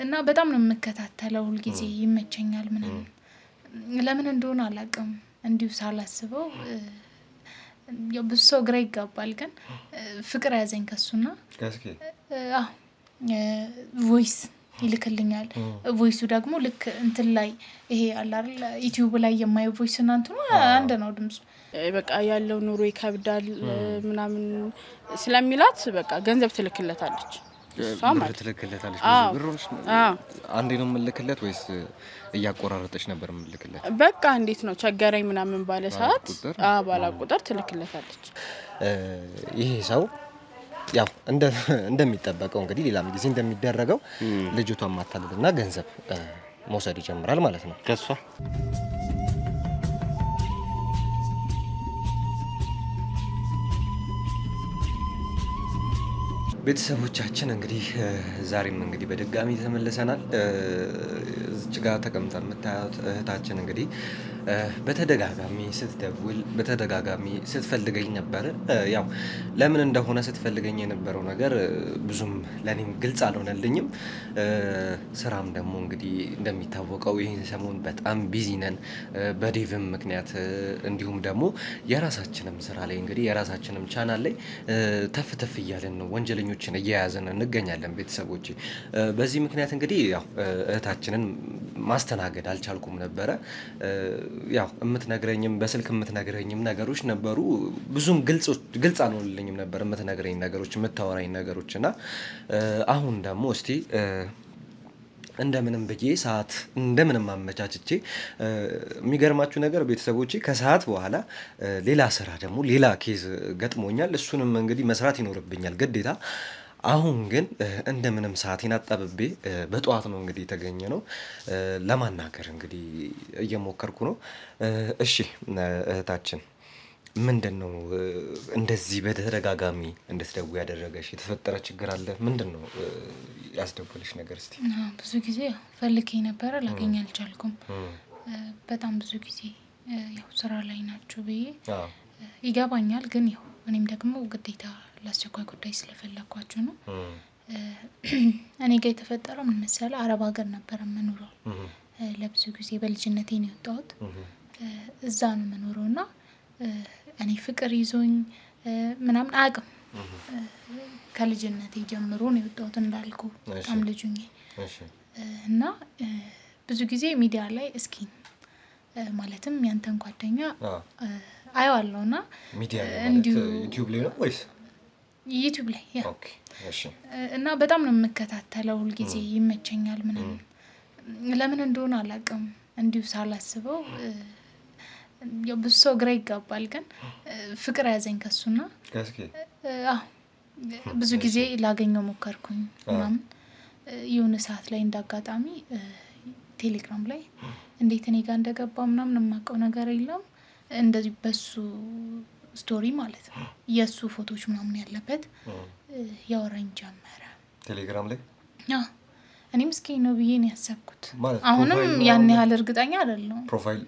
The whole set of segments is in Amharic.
እና በጣም ነው የምከታተለው ሁሉ ጊዜ ይመቸኛል ምናምን ለምን እንደሆነ አላውቅም እንዲሁ ሳላስበው ብዙ ግራ ይጋባል ግን ፍቅር ያዘኝ ከሱና ከስኪ ቮይስ ይልክልኛል ቮይሱ ደግሞ ልክ እንትን ላይ ይሄ አለ አይደል ዩቲዩብ ላይ የማየው ቮይስ እናንተ ነው አንድ ነው ድምጹ በቃ ያለው ኑሮ ይከብዳል ምናምን ስለሚላት በቃ ገንዘብ ትልክለታለች እሷም ትልክለታለች ብሩሽ አንዴ ነው መልክለት ወይስ እያቆራረጠች ነበር መልክለት በቃ እንዴት ነው ቸገረኝ ምናምን ባለ ሰዓት ባላ ቁጥር ትልክለታለች ይሄ ሰው ያው እንደሚጠበቀው እንግዲህ ሌላም ጊዜ እንደሚደረገው ልጅቷን ማታለልና ገንዘብ መውሰድ ይጀምራል ማለት ነው ከሷ ቤተሰቦቻችን እንግዲህ ዛሬም እንግዲህ በድጋሚ ተመልሰናል እዚህ ጋር ተቀምጠን መታየት እህታችን እንግዲህ በተደጋጋሚ ስትደውል በተደጋጋሚ ስትፈልገኝ ነበር ያው ለምን እንደሆነ ስትፈልገኝ የነበረው ነገር ብዙም ለኔም ግልጽ አልሆነልኝም ስራም ደግሞ እንግዲህ እንደሚታወቀው ይሄን ሰሞን በጣም ቢዚ ነን በዴቭም ምክንያት እንዲሁም ደግሞ የራሳችንም ስራ ላይ እንግዲህ የራሳችንም ቻናል ላይ ተፍተፍ እያለን ነው ወንጀለኞችን እያያዘን እንገኛለን ቤተሰቦች በዚህ ምክንያት እንግዲህ ያው እህታችንን ማስተናገድ አልቻልኩም ነበር ያው እምትነግረኝም በስልክ እምትነግረኝም ነገሮች ነበሩ ብዙም ግልጽ አልሆነልኝም ነበር እምትነግረኝ ነገሮች እምታወራኝ ነገሮችና አሁን ደግሞ እስቲ እንደምንም በዬ ሰዓት እንደምንም አመቻችቼ የሚገርማችሁ ነገር ቤተሰቦቼ ከሰዓት በኋላ ሌላ ስራ ደግሞ ሌላ ኬዝ ገጥሞኛል እሱንም እንግዲህ መስራት ይኖርብኛል ግዴታ አሁን ግን እንደምንም ሰዓቴን አጣብቤ በጧት ነው እንግዲህ የተገኘነው ለማናገር እንግዲህ እየሞከርኩ ነው እሺ እህታችን ምንድነው እንደዚህ በተደጋጋሚ እንድትደውይ ያደረገሽ የተፈጠረ ችግር አለ ምንድነው ያስደወልሽ ነገር እስቲ ብዙ ጊዜ ፈልጌ ነበር ላገኝ አልቻልኩም በጣም ብዙ ጊዜ ያው ስራ ላይ ናችሁ በይ ይገባኛል ግን ያው እኔም ደግሞ ግዴታ ለአስቸኳይ ጉዳይ ስለፈለኳችሁ ነው እኔ ጋር የተፈጠረው ምን መሰለህ አረብ ሀገር ነበር የምኖረው ለብዙ ጊዜ በልጅነቴ ነው የወጣሁት እዛ ነው የምኖረውና እኔ ፍቅር ይዞኝ ምናምን አቅም ከልጅነቴ ጀምሮ ነው የወጣሁት እንዳልኩ በጣም ልጅ ነኝ እና ብዙ ጊዜ ሚዲያ ላይ እስኪ ማለትም ያንተን ጓደኛ አየዋለሁና ሚዲያ ማለት ዩቲዩብ ላይ ነው ወይስ ዩቲዩብ ላይ ያ ኦኬ እሺ እና በጣም ነው የምከታተለው ሁሉ ጊዜ ይመቸኛል ምናምን ለምን እንደሆነ አላውቅም እንዲሁ ሳላስበው ብዙ ግራ ይጋባል ግን ፍቅር ያዘኝ ከሱና ከስኪ ብዙ ጊዜ ላገኘው ሞከርኩኝ ምናምን የሆነ ሰዓት ላይ እንዳጋጣሚ ቴሌግራም ላይ እንዴት እኔ ጋር እንደገባ ምናምን የማውቀው ነገር የለም እንደዚህ በሱ ስቶሪ ማለት ነው የሱ ፎቶዎች ምናምን ያለበት ያወራኝ ጀመረ ቴሌግራም ላይ እኔም እስኪ ነው ብዬ ነው ያሰብኩት አሁንም ያን ያህል እርግጠኛ አይደለሁም ፕሮፋይል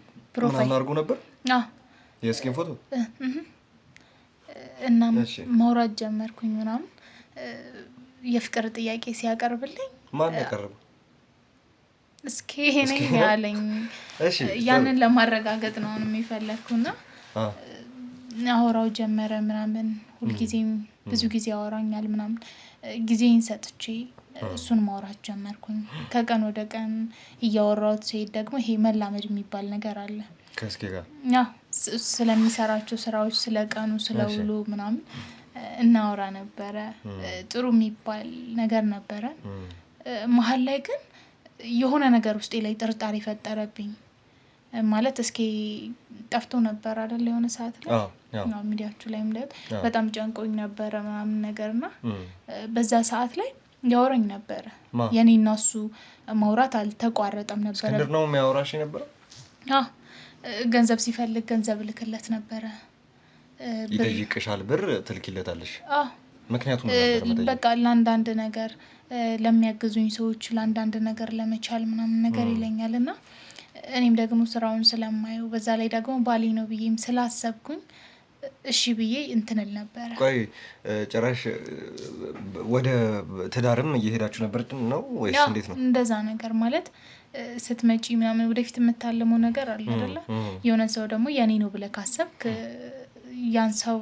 ምናምን አድርጎ ነበር የስኪን ፎቶ እና ማውራት ጀመርኩኝ ምናምን የፍቅር ጥያቄ ሲያቀርብልኝ ማን ያቀርብ እስኪ ነኝ ያለኝ ያንን ለማረጋገጥ ነው የሚፈልኩና አወራው ጀመረ ምናምን ሁሉ ጊዜም ብዙ ጊዜ አወራኛል ምናምን ጊዜን ሰጥቼ እሱን ማውራት ጀመርኩኝ ከቀን ወደ ቀን እያወራሁት ሲሄድ ደግሞ ይሄ መላመድ የሚባል ነገር አለ ከስኪ ጋር ስለሚሰራቸው ስራዎች ስለቀኑ ስለውሎ ምናምን እናወራ ነበር ጥሩ የሚባል ነገር ነበር መሃል ላይ ግን የሆነ ነገር ውስጤ ላይ ጥርጣሬ ፈጠረብኝ ማለት እስኪ ጠፍቶ ነበር አይደል የሆነ ሰዓት ላይ ነው ሚዲያችሁ ላይ እንደት በጣም ጨንቆኝ ነበር ምናምን ነገርና በዛ ሰዓት ላይ ያወራኝ ነበር የኔና እሱ ማውራት አልተቋረጠም ነበር እስክንድር ነው የሚያወራሽ ነበር ገንዘብ ሲፈልግ ገንዘብ ልክለት ነበር ይጠይቅሻል ብር ትልኪለታለሽ ምክንያቱም ነበር በቃ ለአንዳንድ ነገር ለሚያግዙኝ ሰዎች ለአንዳንድ ነገር ለመቻል ምናምን ነገር ይለኛልና እኔም ደግሞ ስራውን ስለማየው በዛ ላይ ደግሞ ባሊ ነው ብዬም ስላሰብኩኝ እሺ ብዬ እንትንል ነበረ። ቆይ ጭራሽ ወደ ትዳርም እየሄዳችሁ ነበር ነው ወይስ እንዴት ነው? እንደዛ ነገር ማለት ስትመጪ ምናምን ወደፊት የምታለመው ነገር አለ አይደለ? የሆነ ሰው ደግሞ የኔ ነው ብለህ ካሰብክ ያን ሰው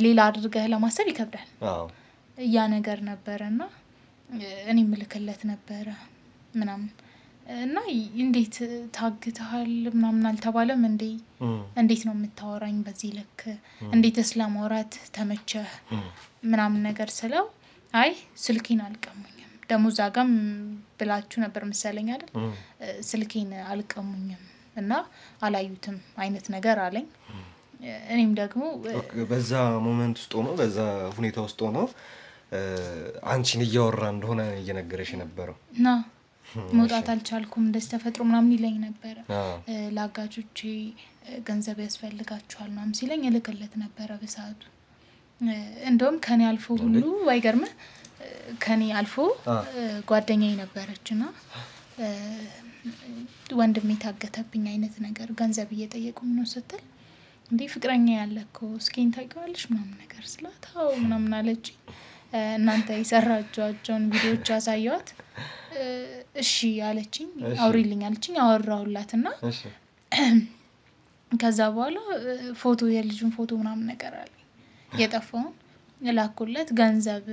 ሌላ አድርገህ ለማሰብ ይከብዳል። ያ ነገር ነበረና እኔ ምልክለት ነበረ ምናምን እና እንዴት ታግተሃል ምናምን አልተባለም እንዴ? እንዴት ነው የምታወራኝ በዚህ ልክ? እንዴትስ ለማውራት ተመቸህ ምናምን ነገር ስለው አይ ስልኬን አልቀሙኝም፣ ደግሞ እዛ ጋም ብላችሁ ነበር መሰለኝ አይደል? ስልኬን አልቀሙኝም እና አላዩትም አይነት ነገር አለኝ። እኔም ደግሞ በዛ ሞመንት ውስጥ ሆኖ በዛ ሁኔታ ውስጥ ሆኖ አንቺን እያወራ እንደሆነ እየነገረሽ ነበረው እና መውጣት አልቻልኩም እንደዚህ ተፈጥሮ ምናምን ይለኝ ነበረ። ለአጋጆቼ ገንዘብ ያስፈልጋቸዋል ምናምን ሲለኝ እልክለት ነበረ በሰዓቱ። እንደውም ከኔ አልፎ ሁሉ አይገርምህ ከኔ አልፎ ጓደኛዬ ነበረችና ወንድሜ ታገተብኝ አይነት ነገር ገንዘብ እየጠየቁኝ ነው ስትል እንዴ ፍቅረኛ ያለኮ እስኪን ታውቂዋለሽ ምናምን ነገር ስላት አዎ ምናምን አለችኝ። እናንተ የሰራችኋቸውን ቪዲዮዎች አሳየኋት። እሺ አለችኝ፣ አውሪልኝ አለችኝ። አወራሁላትና ከዛ በኋላ ፎቶ የልጁን ፎቶ ምናምን ነገር አለኝ የጠፋውን ላኩለት። ገንዘብ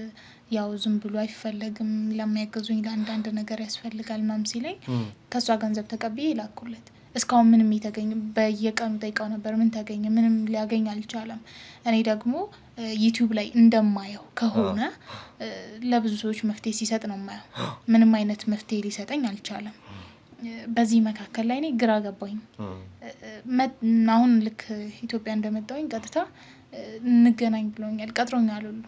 ያው ዝም ብሎ አይፈለግም ለሚያገዙኝ ለአንዳንድ ነገር ያስፈልጋል ምናምን ሲለኝ ከሷ ገንዘብ ተቀብዬ ላኩለት። እስካሁን ምንም የተገኘ በየቀኑ ጠይቀው ነበር ምን ተገኘ? ምንም ሊያገኝ አልቻለም። እኔ ደግሞ ዩቲዩብ ላይ እንደማየው ከሆነ ለብዙ ሰዎች መፍትሄ ሲሰጥ ነው የማየው። ምንም አይነት መፍትሄ ሊሰጠኝ አልቻለም። በዚህ መካከል ላይ እኔ ግራ ገባኝ። አሁን ልክ ኢትዮጵያ እንደመጣሁኝ ቀጥታ እንገናኝ ብሎኛል፣ ቀጥሮኛል ሁሉ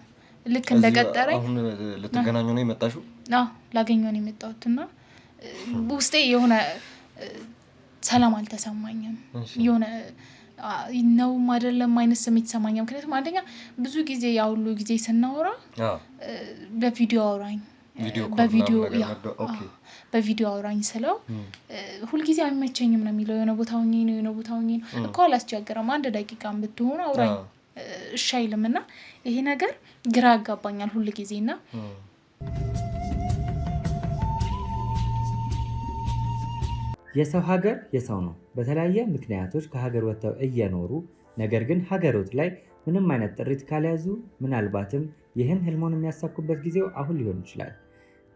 ልክ እንደቀጠረኝ። አሁን ልትገናኙ ነው የመጣሽው? አዎ ላገኘው ነው የመጣሁትና ውስጤ የሆነ ሰላም አልተሰማኝም። የሆነ ነው አይደለም አይነት ስሜት ተሰማኝ። ምክንያቱም አንደኛ ብዙ ጊዜ ያው ሁሉ ጊዜ ስናወራ በቪዲዮ አውራኝ በቪዲዮ አውራኝ ስለው ሁልጊዜ አይመቸኝም ነው የሚለው። የሆነ ቦታ ሆኜ ነው እኮ አላስቸገረም። አንድ ደቂቃም ብትሆን አውራኝ እሺ አይልምና ይሄ ነገር ግራ አጋባኛል ሁሉ ጊዜና የሰው ሀገር የሰው ነው። በተለያየ ምክንያቶች ከሀገር ወጥተው እየኖሩ ነገር ግን ሀገሮት ላይ ምንም አይነት ጥሪት ካልያዙ ምናልባትም ይህን ህልሞን የሚያሳኩበት ጊዜው አሁን ሊሆን ይችላል።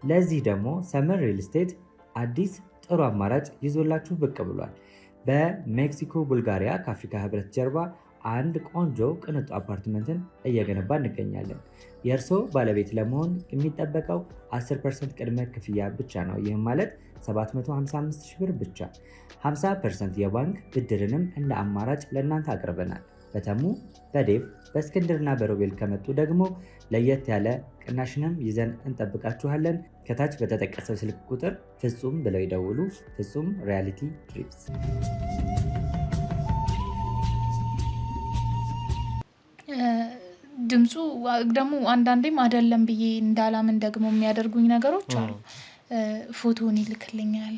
ለዚህ ደግሞ ሰመር ሪል ስቴት አዲስ ጥሩ አማራጭ ይዞላችሁ ብቅ ብሏል። በሜክሲኮ ቡልጋሪያ ከአፍሪካ ህብረት ጀርባ አንድ ቆንጆ ቅንጡ አፓርትመንትን እየገነባ እንገኛለን። የእርስዎ ባለቤት ለመሆን የሚጠበቀው 10% ቅድመ ክፍያ ብቻ ነው። ይህም ማለት 755,000 ብር ብቻ። 50% የባንክ ብድርንም እንደ አማራጭ ለእናንተ አቅርበናል። በተሙ በዴቭ በእስክንድርና በሮቤል ከመጡ ደግሞ ለየት ያለ ቅናሽንም ይዘን እንጠብቃችኋለን። ከታች በተጠቀሰው ስልክ ቁጥር ፍጹም ብለው ይደውሉ። ፍጹም ሪያሊቲ ትሪፕስ። ድምፁ ደግሞ አንዳንዴም አይደለም ብዬ እንዳላምን ደግሞ የሚያደርጉኝ ነገሮች አሉ። ፎቶን ይልክልኛል፣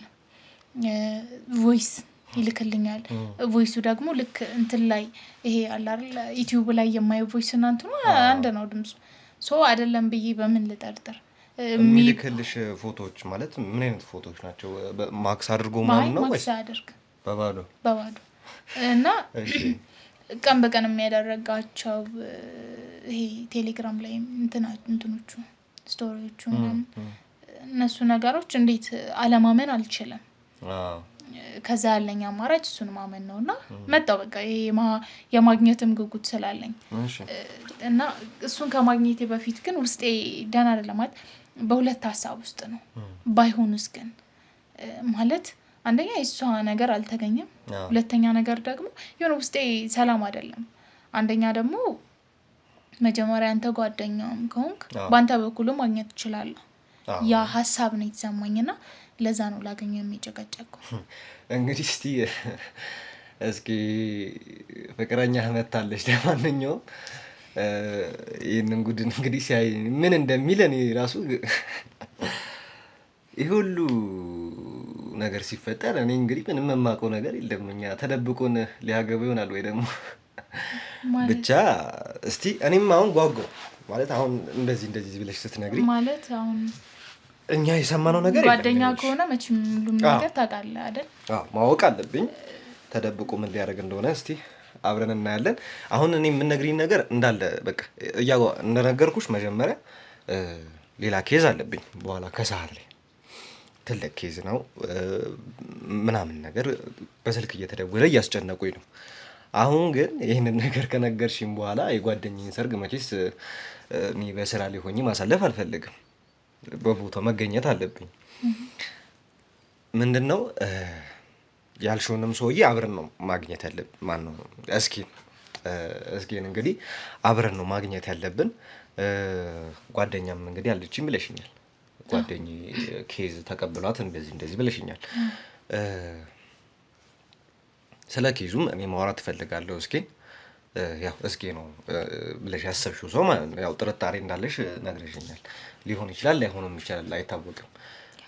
ቮይስ ይልክልኛል። ቮይሱ ደግሞ ልክ እንትን ላይ ይሄ አለ አይደል ዩቲዩብ ላይ የማየው ቮይስ እና እንትኑ አንድ ነው ድምፁ። ሶ አይደለም ብዬ በምን ልጠርጥር? የሚልክልሽ ፎቶዎች ማለት ምን አይነት ፎቶዎች ናቸው? ማክስ አድርጎ ማለት ነው ወይስ በባዶ እና ቀን በቀን የሚያደርጋቸው ይሄ ቴሌግራም ላይ እንትኖቹ ስቶሪዎቹ ምናምን እነሱ ነገሮች እንዴት አለማመን አልችልም። ከዛ ያለኝ አማራጭ እሱን ማመን ነውና መጣው በቃ ይሄ የማግኘትም ጉጉት ስላለኝ እና እሱን ከማግኘቴ በፊት ግን ውስጤ ደህና አይደለም ማለት በሁለት ሀሳብ ውስጥ ነው። ባይሆንስ ግን ማለት አንደኛ እሷ ነገር አልተገኘም፣ ሁለተኛ ነገር ደግሞ የሆነ ውስጤ ሰላም አይደለም። አንደኛ ደግሞ መጀመሪያ አንተ ጓደኛም ከሆንክ በአንተ በኩል ማግኘት ትችላለህ። ያ ሀሳብ ነው የተሰማኝና ለዛ ነው ላገኘው የሚጨቀጨቀው። እንግዲህ እስኪ ፍቅረኛ መታለች። ለማንኛውም ይህንን ጉድ እንግዲህ ሲያይ ምን እንደሚል እኔ ራሱ ይሄ ሁሉ ነገር ሲፈጠር እኔ እንግዲህ ምንም የማውቀው ነገር የለም። እኛ ተደብቆን ሊያገቡ ይሆናል ወይ ደግሞ ብቻ እስቲ እኔም አሁን ጓጓሁ ማለት አሁን እንደዚህ ብለሽ ስትነግሪ ማለት አሁን እኛ የሰማነው ነገር ጓደኛ ከሆነ መቼም ሁሉም ነገር ታውቃለህ አይደል? ማወቅ አለብኝ። ተደብቆ ምን ሊያደርግ እንደሆነ እስቲ አብረን እናያለን። አሁን እኔ የምነግሪኝ ነገር እንዳለ በቃ እንደነገርኩሽ መጀመሪያ ሌላ ኬዝ አለብኝ በኋላ ከሰዓት ላይ ትልቅ ኬዝ ነው ምናምን ነገር በስልክ እየተደወለ እያስጨነቁኝ ነው። አሁን ግን ይህንን ነገር ከነገርሽኝ በኋላ የጓደኛዬን ሰርግ መቼስ እኔ በስራ ላይ ሆኜ ማሳለፍ አልፈልግም። በቦታው መገኘት አለብኝ። ምንድነው ያልሽውንም ሰውዬ አብረን ነው ማግኘት ያለብን። ማነው እስኪን እንግዲህ አብረን ነው ማግኘት ያለብን። ጓደኛም እንግዲህ አለችኝ ብለሽኛል። ጓደኛዬ ኬዝ ተቀብሏት እንደዚህ ብለሽኛል። ስለ ኬዙም እኔ ማውራት እፈልጋለሁ። ያው ነው ብለሽ ያሰብሽው ሰው ማለት ነው። ያው ጥርጣሬ እንዳለሽ ነግረሽኛል። ሊሆን ይችላል ላይሆንም ይችላል አይታወቅም።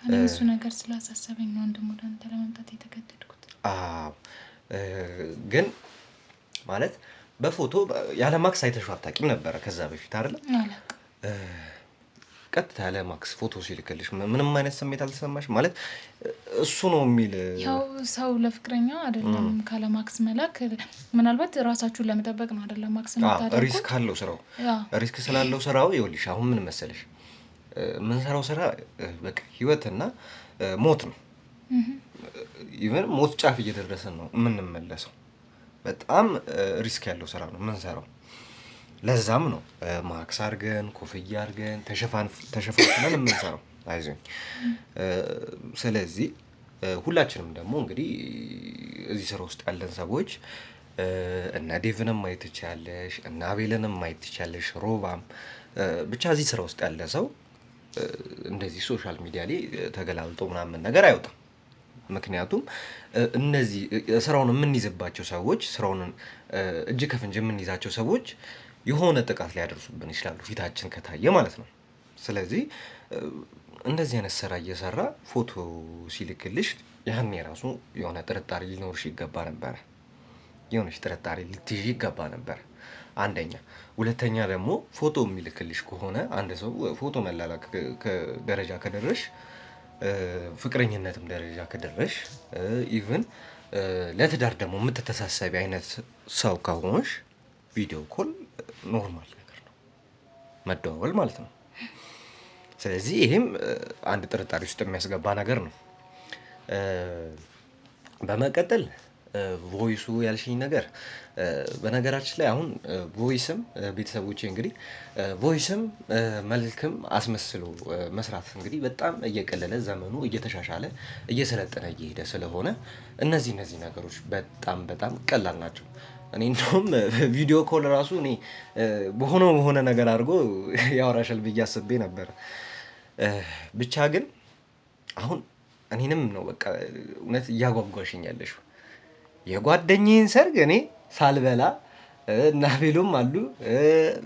እኔ እሱ ነገር ስላሳሰበኝ ነው ወደ አንተ ለመምጣት የተገደድኩት። ግን ማለት በፎቶ ያለ ማክስ አይተሽው አታውቂም ነበረ ከዛ በፊት አይደል? አላውቅም። ቀጥታ ያለ ማክስ ፎቶ ሲልክልሽ ምንም አይነት ስሜት አልተሰማሽ? ማለት እሱ ነው የሚል ያው ሰው ለፍቅረኛው አይደለም ካለ ማክስ መላክ ምናልባት ራሳችሁን ለመጠበቅ ነው አይደለም ማክስ የምታደርጉት። ሪስክ አለው ስራው። ሪስክ ስላለው ስራው ይኸውልሽ አሁን ምን መሰለሽ የምንሰራው ስራ በቃ ህይወትና ሞት ነው። ኢቨን ሞት ጫፍ እየደረሰን ነው የምንመለሰው። በጣም ሪስክ ያለው ስራ ነው የምንሰራው። ለዛም ነው ማክስ አድርገን ኮፍያ አድርገን ተሸፋፍነን የምንሰራው። አይዞኝ። ስለዚህ ሁላችንም ደግሞ እንግዲህ እዚህ ስራ ውስጥ ያለን ሰዎች እና ዴቭንም ማየት ትችያለሽ እና አቤልንም ማየት ትችያለሽ፣ ሮባም ብቻ እዚህ ስራ ውስጥ ያለ ሰው እንደዚህ ሶሻል ሚዲያ ላይ ተገላልጦ ምናምን ነገር አይወጣም። ምክንያቱም እነዚህ ስራውን የምንይዝባቸው ሰዎች ስራውን እጅ ከፍንጅ የምንይዛቸው ሰዎች የሆነ ጥቃት ሊያደርሱብን ይችላሉ ፊታችን ከታየ ማለት ነው። ስለዚህ እንደዚህ አይነት ስራ እየሰራ ፎቶ ሲልክልሽ ያኔ ራሱ የሆነ ጥርጣሬ ሊኖርሽ ይገባ ነበር። የሆነሽ ጥርጣሬ ልትይዥ ይገባ ነበር። አንደኛ። ሁለተኛ ደግሞ ፎቶ የሚልክልሽ ከሆነ አንድ ሰው ፎቶ መላላክ ደረጃ ከደረሽ ፍቅረኝነትም ደረጃ ከደረሽ ኢቭን ለትዳር ደግሞ የምትተሳሰቢ አይነት ሰው ከሆንሽ ቪዲዮ ኮል ኖርማል ነገር ነው፣ መደዋወል ማለት ነው። ስለዚህ ይሄም አንድ ጥርጣሬ ውስጥ የሚያስገባ ነገር ነው። በመቀጠል ቮይሱ ያልሽኝ ነገር በነገራችን ላይ አሁን ቮይስም ቤተሰቦቼ እንግዲህ ቮይስም መልክም አስመስሎ መስራት እንግዲህ በጣም እየቀለለ ዘመኑ እየተሻሻለ እየሰለጠነ እየሄደ ስለሆነ እነዚህ ነገሮች በጣም ቀላል ናቸው። እኔ እንደውም ቪዲዮ ኮል ራሱ እኔ በሆነ ነገር አድርጎ ያወራሻል ብዬ አስቤ ነበር። ብቻ ግን አሁን እኔንም ነው በቃ እውነት እያጓጓሽኝ ያለሽው የጓደኛዬን ሰርግ እኔ ሳልበላ እና ቤሎም አሉ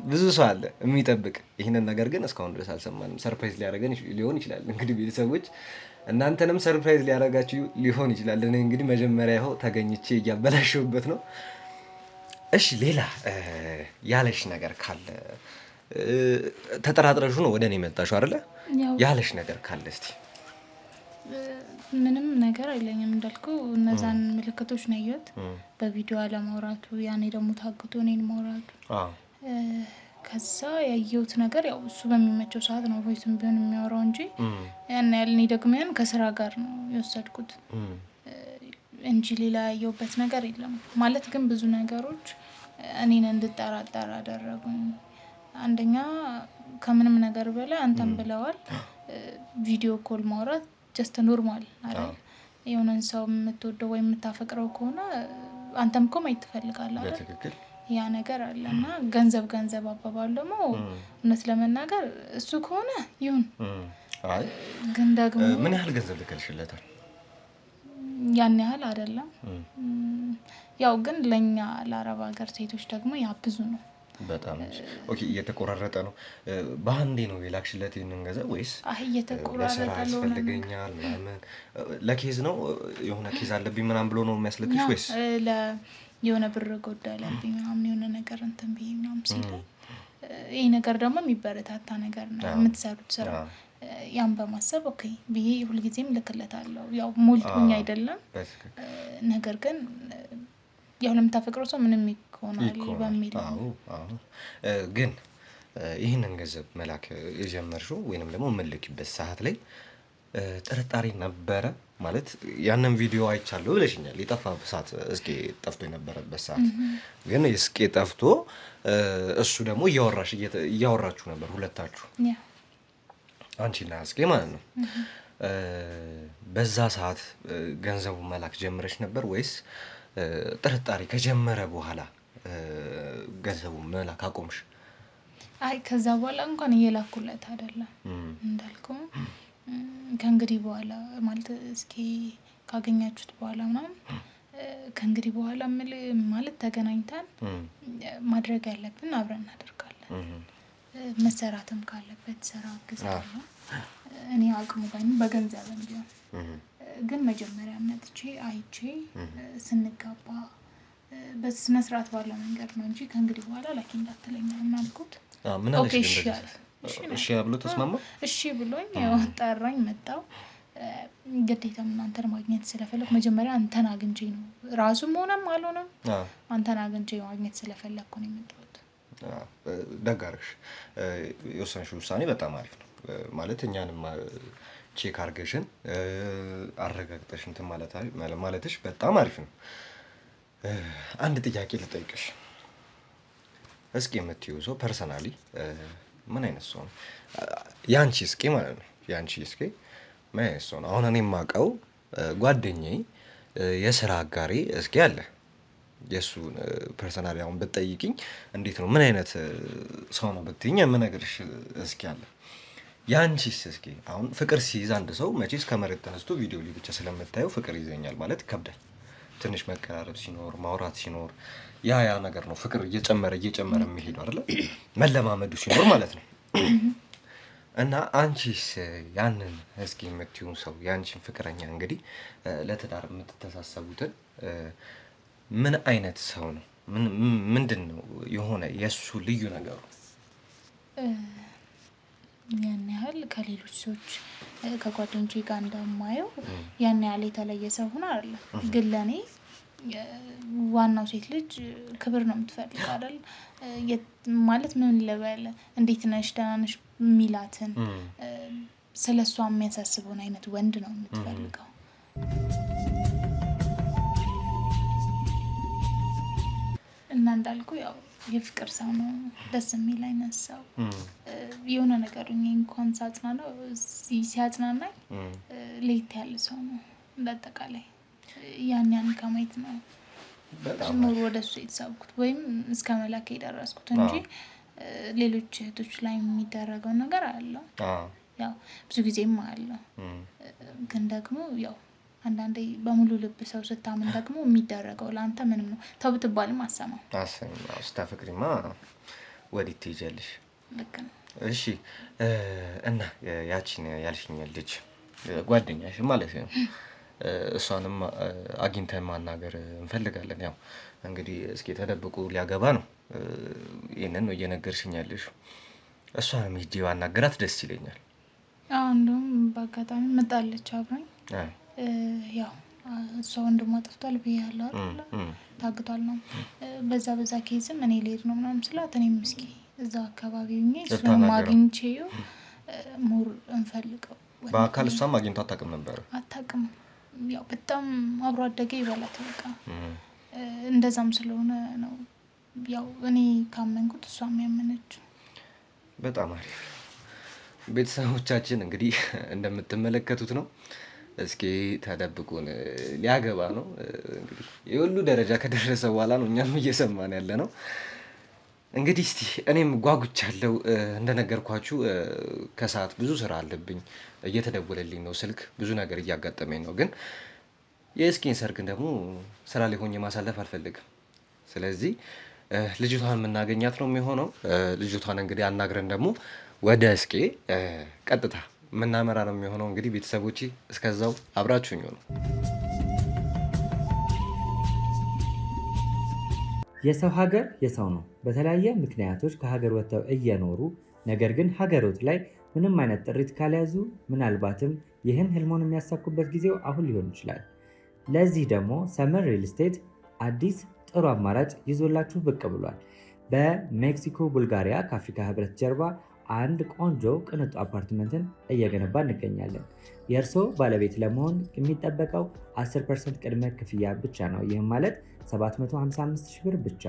ብዙ ሰው አለ የሚጠብቅ። ይሄንን ነገር ግን እስካሁን ድረስ አልሰማንም። ሰርፕራይዝ ሊያደርገን ሊሆን ይችላል እንግዲህ ቤተሰቦች እናንተንም ሰርፕራይዝ ሊያደርጋችሁ ሊሆን ይችላል። እኔ እንግዲህ መጀመሪያ ይኸው ተገኝቼ እያበላሸሁበት ነው። እሺ ሌላ ያለሽ ነገር ካለ ተጠራጥረሹ ነው ወደ እኔ መጣሽው አይደለ? ያለሽ ነገር ካለ እስቲ። ምንም ነገር አይለኝም እንዳልከው እነዛን ምልክቶች ነው ያየሁት በቪዲዮ አለማውራቱ፣ ያኔ ደግሞ ታግቶ እኔን ማውራቱ። ከዛ ያየሁት ነገር ያው እሱ በሚመቸው ሰዓት ነው ቮይስም ቢሆን የሚያወራው እንጂ ያን ያህል እኔ ደግሞ ያን ከስራ ጋር ነው የወሰድኩት እንጂ ሌላ ያየሁበት ነገር የለም። ማለት ግን ብዙ ነገሮች እኔን እንድጠራጠር አደረጉኝ። አንደኛ ከምንም ነገር በላይ አንተም ብለዋል ቪዲዮ ኮል ማውራት ጀስት ኖርማል አይደል? የሆነን ሰው የምትወደው ወይ የምታፈቅረው ከሆነ አንተም እኮ ማየት ትፈልጋለህ አይደል? በትክክል ያ ነገር አለና ገንዘብ አባባል ደግሞ እውነት ለመናገር እሱ ከሆነ ይሁን። አይ ግን ደግሞ ምን ያህል ገንዘብ ልከልሽለታል? ያን ያህል አይደለም። ያው ግን ለኛ ለአረብ ሀገር ሴቶች ደግሞ ያ ብዙ ነው። በጣም ኦኬ። እየተቆራረጠ ነው። በአንዴ ነው የላክሽለት ይሄንን ገንዘብ ወይስ ለስራ እየተቆራረጠ ያስፈልገኛል ምናምን ለኬዝ ነው የሆነ ኬዝ አለብኝ ምናምን ብሎ ነው የሚያስልክሽ ወይስ የሆነ ብር ጎደለብኝ ምናምን የሆነ ነገር እንትን ብዬ ምናምን ሲለኝ ይህ ነገር ደግሞ የሚበረታታ ነገር ነው የምትሰሩት ስራ ያን በማሰብ ኦኬ ብዬ ሁልጊዜም ልክለታለሁ። ያው ሞልቶኝ አይደለም፣ ነገር ግን ያው ለምታፈቅረው ሰው ምንም ይሆናል በሚል ግን ይህንን ገንዘብ መላክ የጀመርሽው ወይንም ደግሞ የምልክበት ሰዓት ላይ ጥርጣሬ ነበረ ማለት ያንን ቪዲዮ አይቻለሁ ብለሽኛል። የጠፋ ሰዓት እስኪ ጠፍቶ የነበረበት ሰዓት ግን እስኪ ጠፍቶ እሱ ደግሞ እያወራችሁ ነበር ሁለታችሁ አንቺና እስኪ ማለት ነው። በዛ ሰዓት ገንዘቡ መላክ ጀምረሽ ነበር ወይስ ጥርጣሬ ከጀመረ በኋላ ገንዘቡ መላክ አቆምሽ? አይ ከዛ በኋላ እንኳን እየላኩለት አይደለም እንዳልከው ከእንግዲህ በኋላ ማለት እስኪ ካገኛችሁት በኋላ ምናምን ከእንግዲህ በኋላ ማለት ተገናኝተን ማድረግ ያለብን አብረን እናደርጋለን። መሰራትም ካለበት ስራ አግዛለሁ እኔ አቅሙ ባይም በገንዘብም ቢሆን ግን መጀመሪያ መጥቼ አይቼ ስንጋባ በስነ ስርዓት ባለው መንገድ ነው እንጂ ከእንግዲህ በኋላ ላኪ እንዳትለኝ ነው አልኩት። ምን አለሽ? እሺ ብሎ ተስማማ። እሺ ብሎኝ ያው ጠራኝ መጣው። ግዴታም አንተን ማግኘት ስለፈለኩ መጀመሪያ አንተን አግኝቼ ነው ራሱም ሆነም አልሆነም አንተን አግኝቼ ማግኘት ስለፈለኩ ነው የመጣሁት። ደግ አደረግሽ። የወሰንሽው ውሳኔ በጣም አሪፍ ነው ማለት እኛንም ቼክ አድርገሽን አረጋግጠሽ እንትን ማለትሽ በጣም አሪፍ ነው። አንድ ጥያቄ ልጠይቅሽ እስኪ የምትይው ሰው ፐርሰናሊ ምን አይነት ሰው ነው? ያንቺ እስኪ ማለት ነው ያንቺ እስኪ ምን አይነት ሰው ነው? አሁን እኔ የማውቀው ጓደኛዬ የስራ አጋሪ እስኪ አለ የሱ ፐርሰናሊ አሁን ብትጠይቂኝ እንዴት ነው ምን አይነት ሰው ነው ብትይኝ የምነግርሽ እስኪ አለ። ያንቺስ እስኪ አሁን ፍቅር ሲይዝ አንድ ሰው መቼስ ከመሬት ተነስቶ ቪዲዮ ላይ ብቻ ስለምታየው ፍቅር ይዘኛል ማለት ይከብዳል። ትንሽ መቀራረብ ሲኖር ማውራት ሲኖር ያ ነገር ነው ፍቅር እየጨመረ የሚሄደው አይደል? መለማመዱ ሲኖር ማለት ነው። እና አንቺስ ያንን እስኪ የምትዩን ሰው ያንቺን ፍቅረኛ እንግዲህ ለትዳር የምትተሳሰቡትን ምን አይነት ሰው ነው? ምንድነው የሆነ የሱ ልዩ ነገሩ? ያን ያህል ከሌሎች ሰዎች ከጓደኞቼ ጋር እንደማየው ያን ያህል የተለየ ሰው ሆኖ አይደለም። ግን ለኔ ዋናው ሴት ልጅ ክብር ነው የምትፈልገው አይደል? ማለት ምን ልበል እንዴት ነሽ ደህና ነሽ የሚላትን ስለሷ የሚያሳስበውን አይነት ወንድ ነው የምትፈልገው። እና እንዳልኩ ያው የፍቅር ሰው ነው ደስ የሚል አይነት ሰው የሆነ ነገር እንኳን ሳጽናናው ሲያጽናናኝ ለየት ያለ ሰው ነው። በአጠቃላይ ያን ከማየት ነው በጣም ወደሱ የተሳብኩት ወይም እስከ መላክ የደረስኩት እንጂ ሌሎች እህቶች ላይ የሚደረገው ነገር አለ ያው ብዙ ጊዜም አለ። ግን ደግሞ ያው አንዳንዴ በሙሉ ልብ ሰው ስታምን ደግሞ የሚደረገው ለአንተ ምንም ነው ተው ብትባልም አሰማው ስታፈቅሪማ ወዲት ትይጃለሽ። ልክ ነው። እሺ እና ያቺን ያልሽኝ ልጅ ጓደኛሽ ማለት ነው እሷንም አግኝተን ማናገር እንፈልጋለን። ያው እንግዲህ እስኪ ተደብቁ ሊያገባ ነው ይሄንን ነው እየነገርሽኝ ያለሽው። እሷንም ሂጄ ባናገራት ደስ ይለኛል። እንደውም በአጋጣሚ መጣለች አብራኝ ያው እሷ ወንድሟ ጠፍቷል ብያለሁ አይደል? ታግቷል ነው በዛ ኬዝም እኔ ልሄድ ነው ምናምን ስላት እኔም እስኪ እዛ አካባቢ ሆኜ እሱን ማግኝቼው ሙር እንፈልገው በአካል እሷም አግኝቷ አታውቅም ነበር? አታውቅም። ያው በጣም አብሮ አደገ ይበላት በቃ እንደዛም ስለሆነ ነው ያው እኔ ካመንኩት እሷም ያመነችው። በጣም አሪፍ ቤተሰቦቻችን እንግዲህ እንደምትመለከቱት ነው። እስኪ ተደብቁን ሊያገባ ነው እንግዲህ የሁሉ ደረጃ ከደረሰ በኋላ ነው እኛም እየሰማን ያለ ነው። እንግዲህ እስቲ እኔም ጓጉቻለሁ እንደነገርኳችሁ ከሰዓት ብዙ ስራ አለብኝ እየተደወለልኝ ነው ስልክ ብዙ ነገር እያጋጠመኝ ነው። ግን የእስኪን ሰርግ ደግሞ ስራ ላይ ሆኜ ማሳለፍ አልፈልግም። ስለዚህ ልጅቷን የምናገኛት ነው የሚሆነው። ልጅቷን እንግዲህ አናግረን ደግሞ ወደ እስቄ ቀጥታ የምናመራ ነው የሚሆነው። እንግዲህ ቤተሰቦቼ እስከዛው አብራችሁኝ ነው። የሰው ሀገር የሰው ነው። በተለያየ ምክንያቶች ከሀገር ወጥተው እየኖሩ ነገር ግን ሀገሮት ላይ ምንም አይነት ጥሪት ካልያዙ ምናልባትም ይህን ህልሞን የሚያሳኩበት ጊዜው አሁን ሊሆን ይችላል። ለዚህ ደግሞ ሰመር ሪል ስቴት አዲስ ጥሩ አማራጭ ይዞላችሁ ብቅ ብሏል። በሜክሲኮ ቡልጋሪያ ከአፍሪካ ህብረት ጀርባ አንድ ቆንጆ ቅንጡ አፓርትመንትን እየገነባ እንገኛለን። የእርሶ ባለቤት ለመሆን የሚጠበቀው 10% ቅድመ ክፍያ ብቻ ነው። ይህም ማለት 755 ሺህ ብር ብቻ።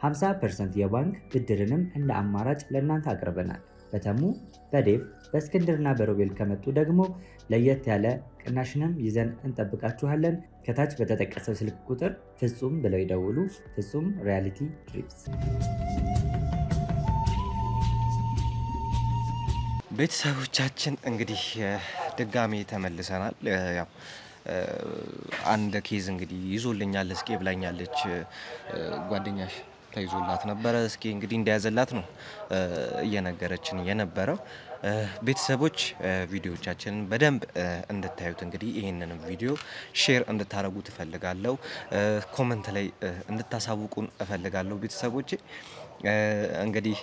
50% የባንክ ብድርንም እንደ አማራጭ ለእናንተ አቅርበናል። በተሙ በዴቭ በእስክንድርና በሮቤል ከመጡ ደግሞ ለየት ያለ ቅናሽንም ይዘን እንጠብቃችኋለን። ከታች በተጠቀሰው ስልክ ቁጥር ፍጹም ብለው ይደውሉ። ፍጹም ሪያሊቲ ትሪፕስ። ቤተሰቦቻችን እንግዲህ ድጋሜ ተመልሰናል። ያው አንድ ኬዝ እንግዲህ ይዞልኛል እስኪ ብላኛለች ጓደኛሽ ተይዞላት ነበረ። እስኪ እንግዲህ እንደያዘላት ነው እየነገረችን የነበረው። ቤተሰቦች ቪዲዮዎቻችንን በደንብ እንድታዩት እንግዲህ ይህንን ቪዲዮ ሼር እንድታደርጉ እፈልጋለሁ። ኮመንት ላይ እንድታሳውቁን እፈልጋለሁ። ቤተሰቦች እንግዲህ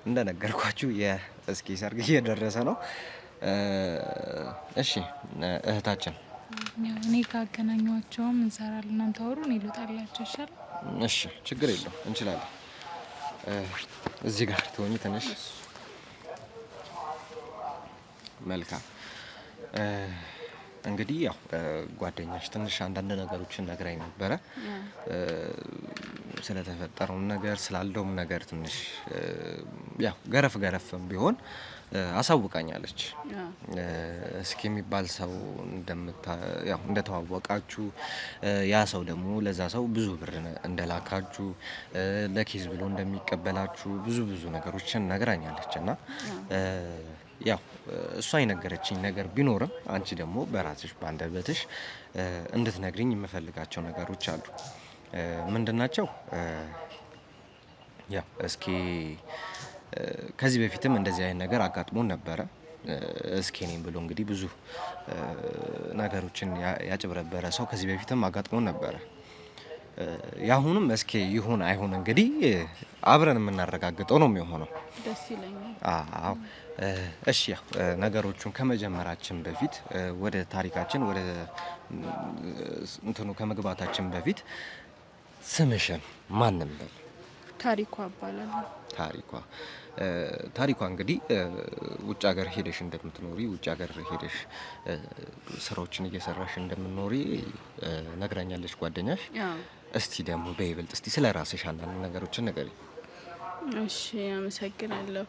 እንደነገርኳችሁ የእስኪ ሰርግ እየደረሰ ነው። እሺ እህታችን እኔ ካገናኟቸውም እንሰራለን። እናንተ አወሩ፣ እኔ ልውጣላችሁ ይሻላል። እሺ ችግር የለው እንችላለን። እዚህ ጋር ትሆኚ ትንሽ መልካም። እንግዲህ ያው ጓደኛሽ ትንሽ አንዳንድ ነገሮችን ነግራኝ ነበረ። ስለተፈጠረው ነገር ስላለውም ነገር ትንሽ ያው ገረፍም ቢሆን አሳውቃኛለች። እስኪ የሚባል ሰው እንደተዋወቃችሁ ያ ሰው ደግሞ ለዛ ሰው ብዙ ብር እንደላካችሁ ለኬዝ ብሎ እንደሚቀበላችሁ ብዙ ነገሮችን ነግራኛለች። እና ያው እሷ የነገረችኝ ነገር ቢኖርም አንቺ ደግሞ በራስሽ ባንደበትሽ እንድትነግሪኝ የምፈልጋቸው ነገሮች አሉ። ምንድናቸው? ያው እስኪ ከዚህ በፊትም እንደዚህ አይነት ነገር አጋጥሞን ነበረ። እስኪ እኔም ብሎ እንግዲህ ብዙ ነገሮችን ያጭበረበረ ሰው ከዚህ በፊትም አጋጥሞን ነበረ። ያሁንም እስኪ ይሁን አይሁን እንግዲህ አብረን የምናረጋግጠው ነው የሚሆነው። ደስ ይለኛል። አዎ እሺ። ያው ነገሮቹን ከመጀመራችን በፊት ወደ ታሪካችን ወደ እንትኑ ከመግባታችን በፊት ስምሽን ማንም በል? ታሪኳ እባላለሁ። ታሪኳ እንግዲህ ውጭ ሀገር ሄደሽ እንደምትኖሪ ውጭ ሀገር ሄደሽ ስራዎችን እየሰራሽ እንደምትኖሪ ነግራኛለች ጓደኛሽ። እስቲ ደግሞ በይበልጥ እስቲ ስለ ራስሽ አንዳንድ ነገሮችን ንገሪኝ። እሺ አመሰግናለሁ።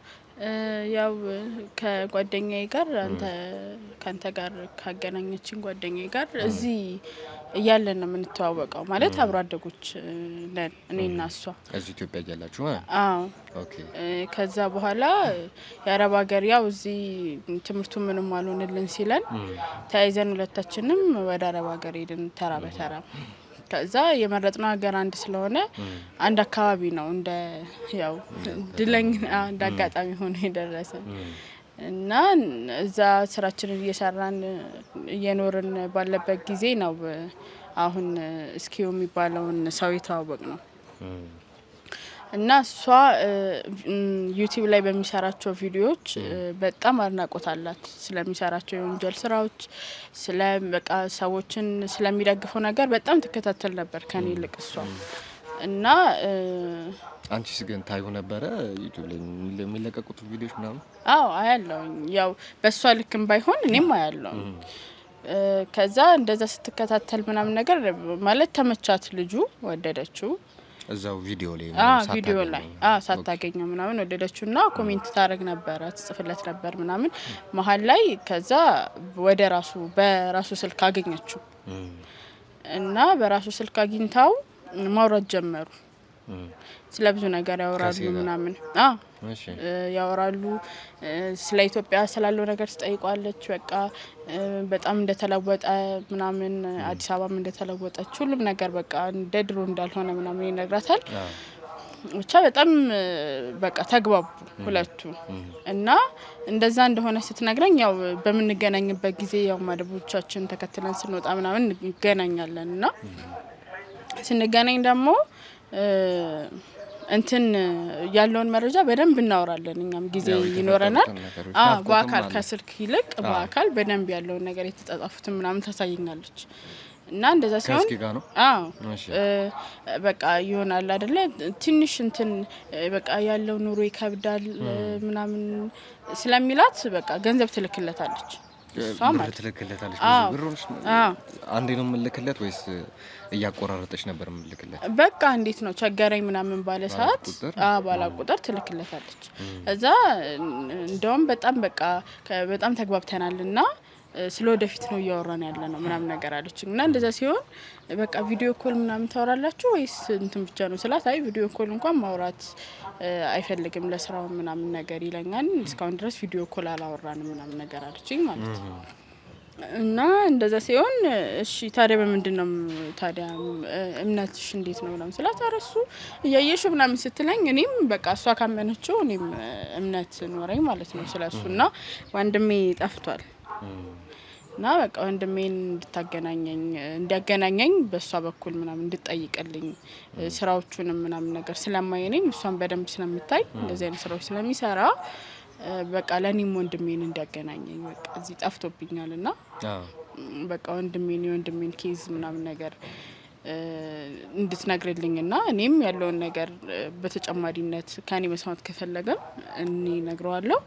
ያው ከጓደኛዬ ጋር ካንተ ጋር ካገናኘችን ጓደኛዬ ጋር እዚህ እያለን ነው የምንተዋወቀው። ማለት አብሮ አደጎች ነን እኔና እሷ። እዚህ ኢትዮጵያ እያላችሁ? አዎ። ኦኬ። ከዛ በኋላ የአረብ ሀገር ያው እዚህ ትምህርቱ ምንም አልሆንልን ሲለን ተያይዘን ሁለታችንም ወደ አረብ ሀገር ሄድን ተራ በተራ። ከዛ የመረጥነው ሀገር አንድ ስለሆነ አንድ አካባቢ ነው እንደ ያው እንደ አጋጣሚ ሆኖ የደረሰ እና እዛ ስራችንን እየሰራን እየኖርን ባለበት ጊዜ ነው አሁን እስኪው የሚባለውን ሰው የተዋወቅ ነው። እና እሷ ዩቲዩብ ላይ በሚሰራቸው ቪዲዮዎች በጣም አድናቆት አላት። ስለሚሰራቸው የወንጀል ስራዎች በቃ ሰዎችን ስለሚደግፈው ነገር በጣም ትከታተል ነበር ከኔ ይልቅ እሷ። እና አንቺስ ግን ታዩ ነበረ ዩቲዩብ ላይ የሚለቀቁት ቪዲዮዎች ምናምን? አዎ አያለሁኝ። ያው በሷ ልክም ባይሆን እኔም አያለሁኝ። ከዛ እንደዛ ስትከታተል ምናምን ነገር ማለት ተመቻት፣ ልጁ ወደደችው። እዛው ቪዲዮ ላይ ሳታገኘው ምናምን ወደደችውና ኮሜንት ታረግ ነበር፣ ትጽፍለት ነበር ምናምን መሀል ላይ። ከዛ ወደ በራሱ ስልክ አገኘችው እና በራሱ ስልክ አግኝታው ማውራት ጀመሩ። ስለ ብዙ ነገር ያወራሉ ምናምን። ያወራሉ። ስለ ኢትዮጵያ ስላለው ነገር ትጠይቋለች። በቃ በጣም እንደተለወጠ ምናምን፣ አዲስ አበባም እንደተለወጠች ሁሉም ነገር በቃ እንደ ድሮ እንዳልሆነ ምናምን ይነግራታል። ብቻ በጣም በቃ ተግባቡ ሁለቱ እና እንደዛ እንደሆነ ስትነግረኝ ያው በመንገናኝበት ጊዜ ያው ማደቦቻችን ተከትለን ስንወጣ ምናምን እንገናኛለንና ስንገናኝ ደግሞ እንትን ያለውን መረጃ በደንብ እናወራለን እኛም ጊዜ ይኖረናል በአካል ከስልክ ይልቅ በአካል በደንብ ያለውን ነገር የተጣጣፉት ምናምን ታሳየኛለች እና እንደዛ ሲሆን በቃ ይሆናል አይደለ ትንሽ እንትን በቃ ያለው ኑሮ ይከብዳል ምናምን ስለሚላት በቃ ገንዘብ ትልክለታለች ትልክለታለች ብሩን አንዴ ነው መልክለት ወይስ እያቆራረጠች ነበር መልክለት በቃ እንዴት ነው ቸገረኝ ምናምን ባለ ሰዓት ባላ ቁጥር ትልክለታለች እዛ እንደውም በጣም በቃ በጣም ተግባብተናልና ስለወደፊት ነው ያወራን ያለ ነው ምናምን ነገር አለችና እንደዛ ሲሆን በቃ ቪዲዮ ኮል ምናምን ታወራላችሁ ወይስ እንትን ብቻ ነው ስላት አይ ቪዲዮ ኮል እንኳን ማውራት አይፈልግም ለስራው ምናምን ነገር ይለኛል እስካሁን ድረስ ቪዲዮ ኮል አላወራንም ምናምን ነገር አለችኝ ማለት ነው እና እንደዛ ሲሆን እሺ ታዲያ በምንድነው ታዲያ እምነትሽ እንዴት ነው ምናምን ስላት አረሱ እያየሽ ምናምን ስትለኝ እኔም በቃ እሷ ካመነችው እኔም እምነት ኖረኝ ማለት ነው ስለሱና ወንድሜ ጠፍቷል እና በቃ ወንድሜን እንዲያገናኘኝ በሷ በኩል ምናምን እንድጠይቅልኝ ስራዎቹንም ምናምን ነገር ስለማይነኝ እሷን በደንብ ስለምታይ እንደዚህ አይነት ስራዎች ስለሚሰራ በቃ ለኔም ወንድሜን እንዲያገናኘኝ በቃ እዚህ ጠፍቶብኛልና በቃ ወንድሜን ኬዝ ምናምን ነገር እንድትነግርልኝና እኔም ያለውን ነገር በተጨማሪነት ከኔ መስማት ከፈለገም እኔ ነግረዋለሁ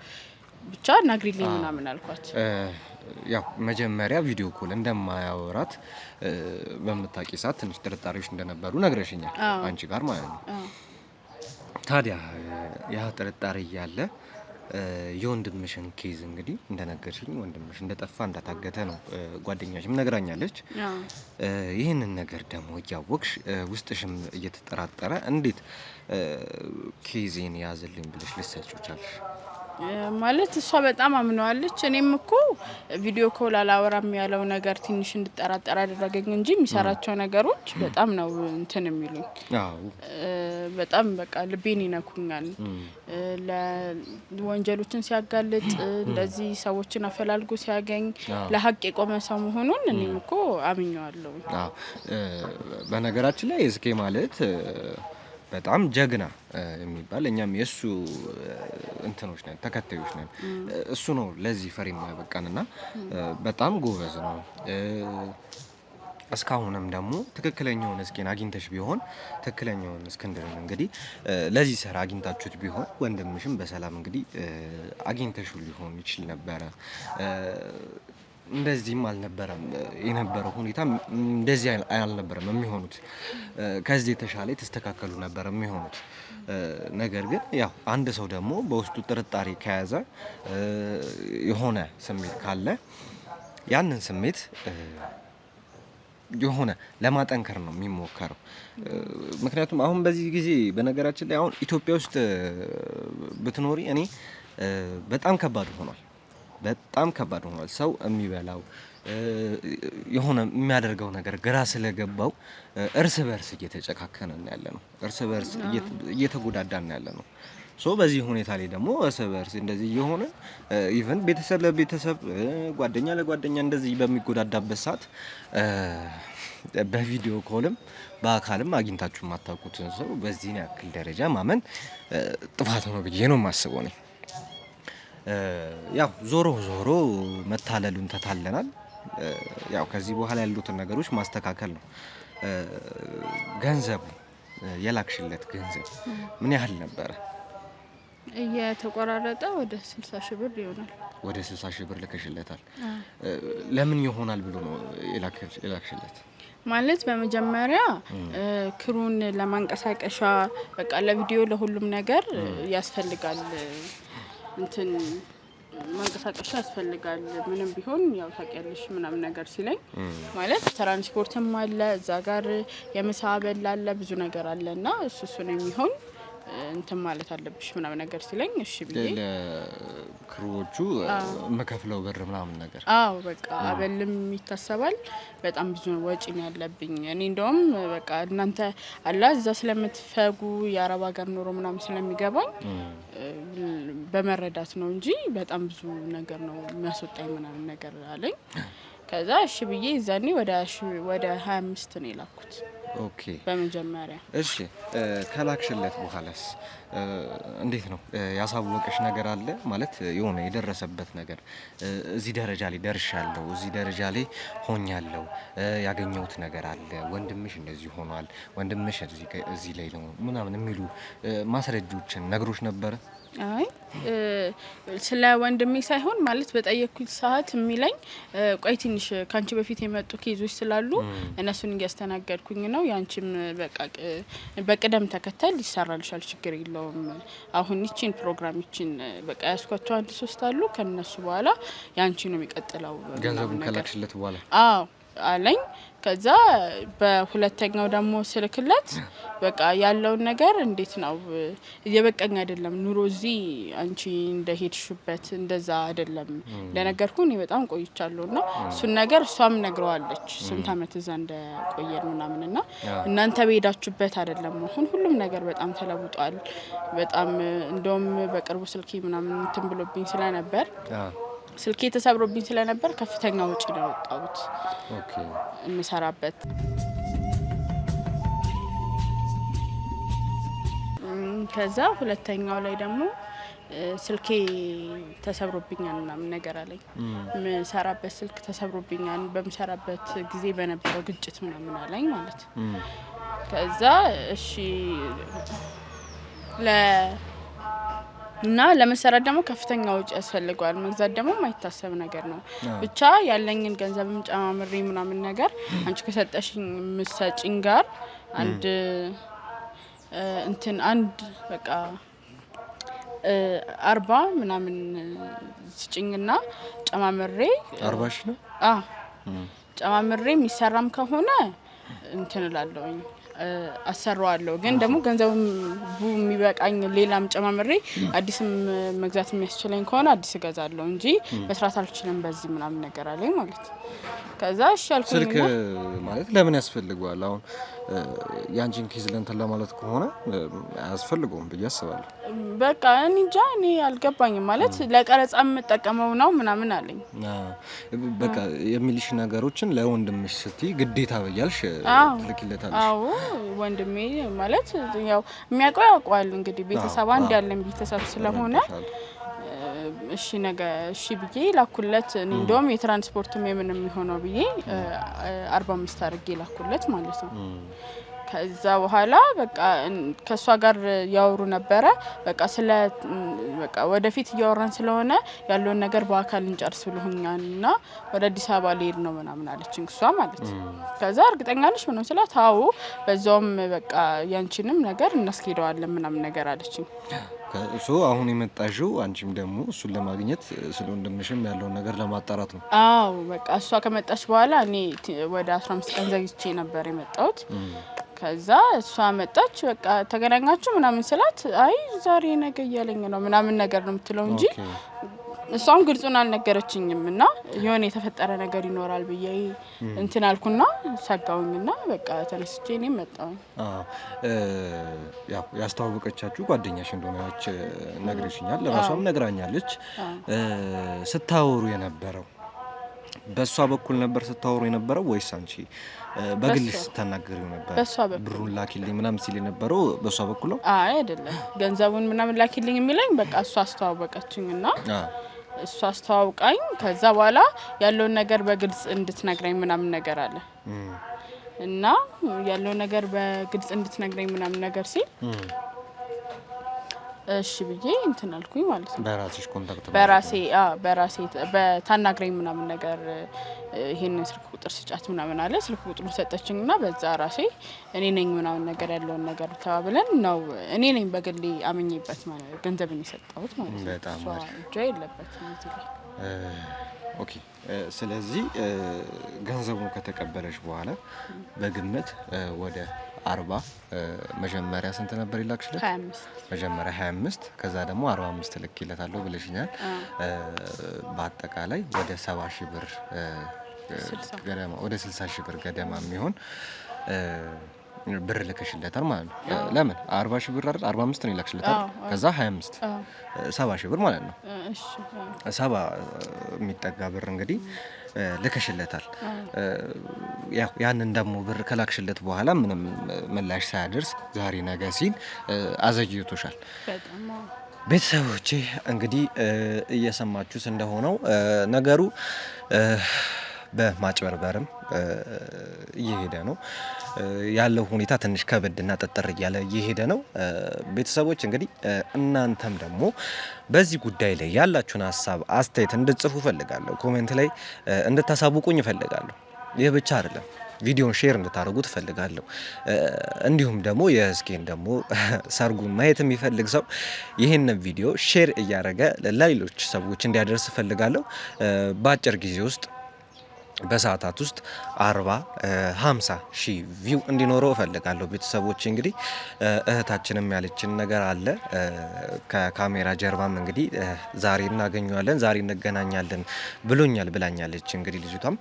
ብቻ ነግሪልኝ ምናምን አልኳት ያው መጀመሪያ ቪዲዮ ኮል እንደማያወራት በመታቂ ሰዓት ትንሽ ጥርጣሬዎች እንደነበሩ ነግረሽኛል አንቺ ጋር ማለት ነው ታዲያ ያ ጥርጣሬ ያለ የወንድምሽን ኬዝ እንግዲህ እንደነገርሽኝ ወንድምሽ እንደጠፋ እንደታገተ ነው ጓደኛሽም ነግራኛለች ይሄንን ነገር ደግሞ ያወቅሽ ውስጥሽም እየተጠራጠረ እንዴት ኬዜን ያዝልኝ ብለሽ ልትሰጪው ቻልሽ ማለት እሷ በጣም አምነዋለች እኔም እኮ ቪዲዮ ኮል አላወራም ያለው ነገር ትንሽ እንድጠራጠር አደረገኝ እንጂ የሚሰራቸው ነገሮች በጣም ነው እንትን የሚሉኝ በጣም በቃ ልቤን ይነኩኛል ለወንጀሎችን ሲያጋልጥ እንደዚህ ሰዎችን አፈላልጎ ሲያገኝ ለሐቅ የቆመ ሰው መሆኑን እኔም እኮ አምኜዋለሁ በነገራችን ላይ እስኪ ማለት በጣም ጀግና የሚባል እኛም የሱ እንትኖች ነን ተከታዮች ነን እሱ ነው ለዚህ ፈሪ የሚያበቃንና በጣም ጎበዝ ነው እስካሁንም ደግሞ ትክክለኛውን እስኪን አግኝተሽ ቢሆን ትክክለኛውን እስክንድርን እንግዲህ ለዚህ ሰራ አግኝታችሁት ቢሆን ወንድምሽም በሰላም እንግዲህ አግኝተሽው ሊሆን ይችል ነበር እንደዚህም አልነበረም የነበረው ሁኔታ እንደዚህ አልነበረም የሚሆኑት ከዚህ የተሻለ ተስተካከሉ ነበር የሚሆኑት ነገር ግን ያው አንድ ሰው ደግሞ በውስጡ ጥርጣሬ ከያዘ የሆነ ስሜት ካለ ያንን ስሜት የሆነ ለማጠንከር ነው የሚሞከረው ምክንያቱም አሁን በዚህ ጊዜ በነገራችን ላይ አሁን ኢትዮጵያ ውስጥ ብትኖሪ እኔ በጣም ከባድ ሆኗል ሰው የሚበላው የሆነ የሚያደርገው ነገር ግራ ስለገባው እርስ በርስ እየተጨካከነ ያለነው እርስ በርስ እየተጎዳዳን ያለነው ሶ በዚህ ሁኔታ ላይ ደግሞ እርስ በርስ እንደዚህ የሆነ ኢቭን ቤተሰብ ለቤተሰብ ጓደኛ ለጓደኛ እንደዚህ በሚጎዳዳበት ሰዓት በቪዲዮ ኮልም በአካልም አግኝታችሁ ማታውቁትን ሰው በዚህ ያክል ደረጃ ማመን ጥፋት ነው ብዬ ነው የማስበው ነው ያው ዞሮ መታለሉን ተታለናል ያው ከዚህ በኋላ ያሉትን ነገሮች ማስተካከል ነው ገንዘቡ የላክሽለት ገንዘብ ምን ያህል ነበር የተቆራረጠ ወደ 60,000 ብር ይሆናል ወደ 60,000 ብር ልከሽለታል ለምን ይሆናል ብሎ ነው የላክሽለት ማለት በመጀመሪያ ክሩን ለማንቀሳቀሻ በቃ ለቪዲዮ ለሁሉም ነገር ያስፈልጋል እንትን ማንቀሳቀሻ ያስፈልጋል ምንም ቢሆን ያው ታውቂያለሽ ምናምን ነገር ሲለኝ ማለት ትራንስፖርትም አለ እዛ ጋር የምሳ አበል አለ ብዙ ነገር አለና እሱ ነው የሚሆን እንትን ማለት አለብሽ ምናምን ነገር ሲለኝ እሺ ብዬ ለክሩዎቹ መከፍለው ብር ምናምን ነገር አዎ በቃ አበልም ይታሰባል በጣም ብዙ ወጪ ነው ያለብኝ እኔ እንደውም በቃ እናንተ አላ እዛ ስለምትፈጉ የአረብ ሀገር ኑሮ ምናምን ስለሚገባኝ በመረዳት ነው እንጂ በጣም ብዙ ነገር ነው የሚያስወጣኝ ምናምን ነገር አለኝ ከዛ እሺ ብዬ እዛኔ ወደ 25 ነው የላኩት ኦኬ በመጀመሪያ እሺ ከላክሽለት በኋላስ እንዴት ነው ያሳወቀሽ ነገር አለ ማለት የሆነ የደረሰበት ነገር እዚህ ደረጃ ላይ ደርሻለሁ እዚህ ደረጃ ላይ ሆኛለሁ ያገኘሁት ነገር አለ ወንድምሽ እንደዚህ ሆኗል ወንድምሽ እዚህ ላይ ነው ምናምን የሚሉ ማስረጃዎችን ነግሮሽ ነበር አይ ስለ ወንድሜ ሳይሆን ማለት በጠየቅኩት ሰዓት የሚለኝ ቆይ ትንሽ ካንቺ በፊት የመጡ ኬዞች ስላሉ እነሱን እያስተናገድኩኝ ነው ያንቺም በቃ በቅደም ተከተል ይሰራልሻል ችግር የለውም አሁን እቺን ፕሮግራም እቺን በቃ ያስኳቸው 1-3 አሉ ከነሱ በኋላ ያንቺ ነው የሚቀጥለው ገንዘቡን ከላክሽለት በኋላ አዎ አለኝ ከዛ በሁለተኛው ደግሞ ስልክለት በቃ ያለው ነገር እንዴት ነው የበቀኝ አይደለም ኑሮ እዚህ አንቺ እንደሄድሽበት እንደዛ አይደለም ለነገርኩኝ በጣም ቆይቻለሁና እሱን ነገር እሷም ነግረዋለች ስንት አመት እዛ እንደቆየን ምናምንና እናንተ በሄዳችሁበት አይደለም አሁን ሁሉም ነገር በጣም ተለውጧል በጣም እንደውም በቅርቡ ስልኬ ምናምን እንትን ብሎብኝ ስለነበር ስልኬ ተሰብሮብኝ ስለነበር ከፍተኛ ወጪ ነው ያወጣሁት ኦኬ እንሰራበት ከዛ ሁለተኛው ላይ ደግሞ ስልኬ ተሰብሮብኛል ምናምን ነገር አለኝ ምሰራበት ስልክ ተሰብሮብኛል በመሰራበት ጊዜ በነበረው ግጭት ምናምን አለኝ ማለት ከዛ እሺ እና ለመሰራት ደግሞ ከፍተኛ ወጪ ያስፈልጋል መግዛት ደግሞ ማይታሰብ ነገር ነው ብቻ ያለኝን ገንዘብም ጨማምሬ ምናምን ነገር አንቺ ከሰጠሽኝ ምሰጪኝ ጋር አንድ በቃ 40 ምናምን ስጪኝና ጨማምሬ 40 ሺህ ነው ጨማምሬ የሚሰራም ከሆነ እንትን እላለሁኝ አሰራዋለሁ ግን ደግሞ ገንዘቡም የሚበቃኝ ሌላም ጨማምሬ አዲስም መግዛት የሚያስችለኝ ከሆነ አዲስ እገዛለሁ እንጂ መስራት አልችልም በዚህ ምናምን ነገር አለኝ ማለት ከዛ እሺ አልኩኝ ስልክ ማለት ለምን ያስፈልጋል አሁን ያንቺን ኬዝ ለእንትን ለማለት ከሆነ አያስፈልገውም ብዬ አስባለሁ በቃ እንጃ እኔ አልገባኝም ማለት ለቀረጻ የምጠቀመው ነው ምናምን አለኝ በቃ የሚልሽ ነገሮችን ለወንድምሽ ስትይ ግዴታ በያልሽ ትልኪለታለሽ አዎ ወንድሜ ማለት ያው የሚያውቀው ያውቀዋል እንግዲህ ቤተሰብ አንድ ያለን ቤተሰብ ስለሆነ እሺ ብዬ ላኩለት እኔ እንደውም የትራንስፖርትም የምንም የሚሆነው ብዬ 45 አድርጌ ላኩለት ማለት ነው ከዛ በኋላ በቃ ከሷ ጋር ያወሩ ነበር በቃ በቃ ወደፊት ያወራን ስለሆነ ያለውን ነገር በአካል እንጨርስ ብለውኛልና ወደ አዲስ አበባ ልሄድ ነው ምናምን አለችኝ እሷ ማለት ከዛ እርግጠኛ ነሽ ምንም ስላት አዎ በዛውም በቃ ያንቺንም ነገር እናስኬደዋለን ምናምን ነገር አለችኝ እሱ አሁን የመጣሽው አንቺም ደግሞ እሱን ለማግኘት ስለወንድምሽም ያለው ነገር ለማጣራት ነው አዎ በቃ እሷ ከመጣች በኋላ እኔ ወደ 15 ቀን ዘግይቼ ነበር የመጣሁት ከዛ እሷ መጣች በቃ ተገናኛችሁ ምናምን ስላት አይ ዛሬ ነገ እያለኝ ነው ምናምን ነገር ነው የምትለው እንጂ እሷም ግልጹን አልነገረችኝምና የሆነ የተፈጠረ ነገር ይኖራል ብዬ እንትን አልኩና ሰጋውኝና በቃ ተነስቼ እኔ መጣሁ ያው ያስተዋወቀቻችሁ ጓደኛሽ እንደሆነች ነግረሽኛል ለራሷም ነግራኛለች ስታወሩ የነበረው በሷ በኩል ነበር ስታወሩ የነበረው ወይስ አንቺ በግልሽ ተናገሪው ነበር ብሩን ላኪልኝ ምናምን ሲል የነበረው በሷ በኩል ነው አይ አይደለም ገንዘቡን ምናምን ላኪልኝ የሚለኝ በቃ እሷ አስተዋወቀችኝና እሷ አስተዋውቃኝ ከዛ በኋላ ያለው ነገር በግልጽ እንድትነግረኝ ምናምን ነገር አለ እና ያለው ነገር በግልጽ እንድትነግረኝ ምናምን ነገር ሲል እሺ ብዬ እንትን አልኩኝ ማለት ነው በራስሽ ኮንታክት በራሴ በታናግረኝ ምናምን ነገር ይሄን ስልክ ቁጥር ስጫት ምናምን አለ ስልክ ቁጥሩን ሰጠችኝና በዛ ራሴ እኔ ነኝ ምናምን ነገር ያለውን ነገር ተባብለን ነው እኔ ነኝ በግሌ አመኝበት ማለት ገንዘብን የሰጠሁት ማለት ነው በጣም እጇ የለበትም እዚህ ላይ ኦኬ ስለዚህ ገንዘቡን ከተቀበለሽ በኋላ በግምት ወደ 40 መጀመሪያ ስንት ነበር ይላክሽለት? 25 መጀመሪያ 25 ከዛ ደግሞ 45 ልክለታለሁ ብለሽኛል። በአጠቃላይ ወደ 70 ሺህ ብር ገደማ ወደ 60 ሺህ ብር ገደማ የሚሆን ብር ልከሽለታል ማለት ነው። ለምን 40 ሺህ ብር አይደል 45 ነው ይላክሽለታል። ከዛ 25 70 ሺህ ብር ማለት ነው። እሺ 70 የሚጠጋ ብር እንግዲህ ልከሽለታል። ያው ያንን ደግሞ ብር ከላክሽለት በኋላ ምንም ምላሽ ሳያደርስ ዛሬ ነገ ሲል አዘግይቶሻል። ቤተሰቦቼ እንግዲህ እየሰማችሁት እንደሆነው ነገሩ በማጭበርበርም እየሄደ ነው ያለው ሁኔታ ትንሽ ከበድና ጠጠር እያለ እየሄደ ነው። ቤተሰቦች እንግዲህ እናንተም ደግሞ በዚህ ጉዳይ ላይ ያላችሁን ሀሳብ አስተያየት እንድትጽፉ ፈልጋለሁ። ኮሜንት ላይ እንድታሳውቁኝ ፈልጋለሁ። ይህ ብቻ አይደለም ቪዲዮን ሼር እንድታደርጉት ፈልጋለሁ። እንዲሁም ደግሞ የእስኬን ደግሞ ሰርጉን ማየት የሚፈልግ ሰው ይህንን ቪዲዮ ሼር እያደረገ ለሌሎች ሰዎች እንዲያደርስ ፈልጋለሁ። በአጭር ጊዜ ውስጥ በሰዓታት ውስጥ 40-50 ሺህ ቪው እንዲኖረው እፈልጋለሁ። ቤተሰቦች እንግዲህ እህታችንም ያለችን ነገር አለ ከካሜራ ጀርባም እንግዲህ ዛሬ እናገኘዋለን ዛሬ እንገናኛለን ብሎኛል ብላኛለች። እንግዲህ ልጅቷም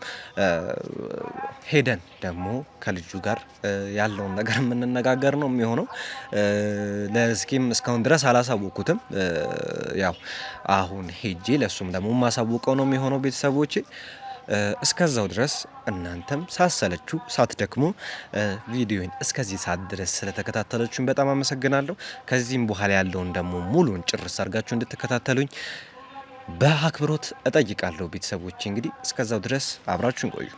ሄደን ደግሞ ከልጁ ጋር ያለውን ነገር የምንነጋገር ነው የሚሆነው። ለእስኪም እስካሁን ድረስ አላሳወኩትም። ያው አሁን ሄጄ ለሱም ደግሞ ማሳወቀው ነው የሚሆነው። ቤተሰቦቼ እስከዛው ድረስ እናንተም ሳሰለችሁ ሳትደክሙ ቪዲዮን እስከዚህ ሰዓት ድረስ ስለተከታተላችሁኝ በጣም አመሰግናለሁ። ከዚህም በኋላ ያለውን ደግሞ ሙሉን ጭርስ አድርጋችሁ እንድትከታተሉኝ በአክብሮት እጠይቃለሁ። ቤተሰቦቼ እንግዲህ እስከዛው ድረስ አብራችሁን ቆዩ።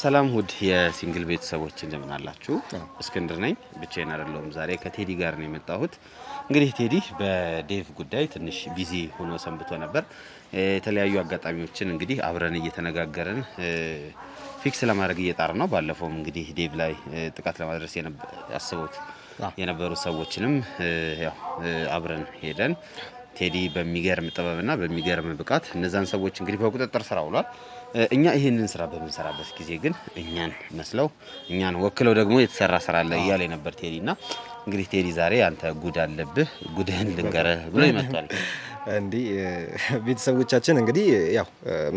ሰላም ውድ የሲንግል ቤተሰቦች እንደምን አላችሁ? እስክንድር ነኝ። ብቻዬን አይደለሁም። ዛሬ ከቴዲ ጋር ነው የመጣሁት። እንግዲህ ቴዲ በዴቭ ጉዳይ ትንሽ ቢዚ ሆኖ ሰንብቶ ነበር። የተለያዩ አጋጣሚዎችን እንግዲህ አብረን እየተነጋገርን ፊክስ ለማድረግ እየጣርን ነው። ባለፈውም እንግዲህ ዴቭ ላይ ጥቃት ለማድረስ ያስቡት የነበሩ ሰዎችንም ያው አብረን ሄደን ቴዲ በሚገርም ጥበብና በሚገርም ብቃት እነዛን ሰዎች እንግዲህ በቁጥጥር ስር አውሏል። እኛ ይሄንን ስራ በምንሰራበት ጊዜ ግን እኛን መስለው እኛን ወክለው ደግሞ የተሰራ ስራ አለ እያለ ነበር ቴዲና እንግዲህ ቴዲ ዛሬ አንተ ጉድ አለብህ ጉድህን ልንገርህ ብሎ ይመጣል። እንዴ ቤተሰቦቻችን እንግዲህ ያው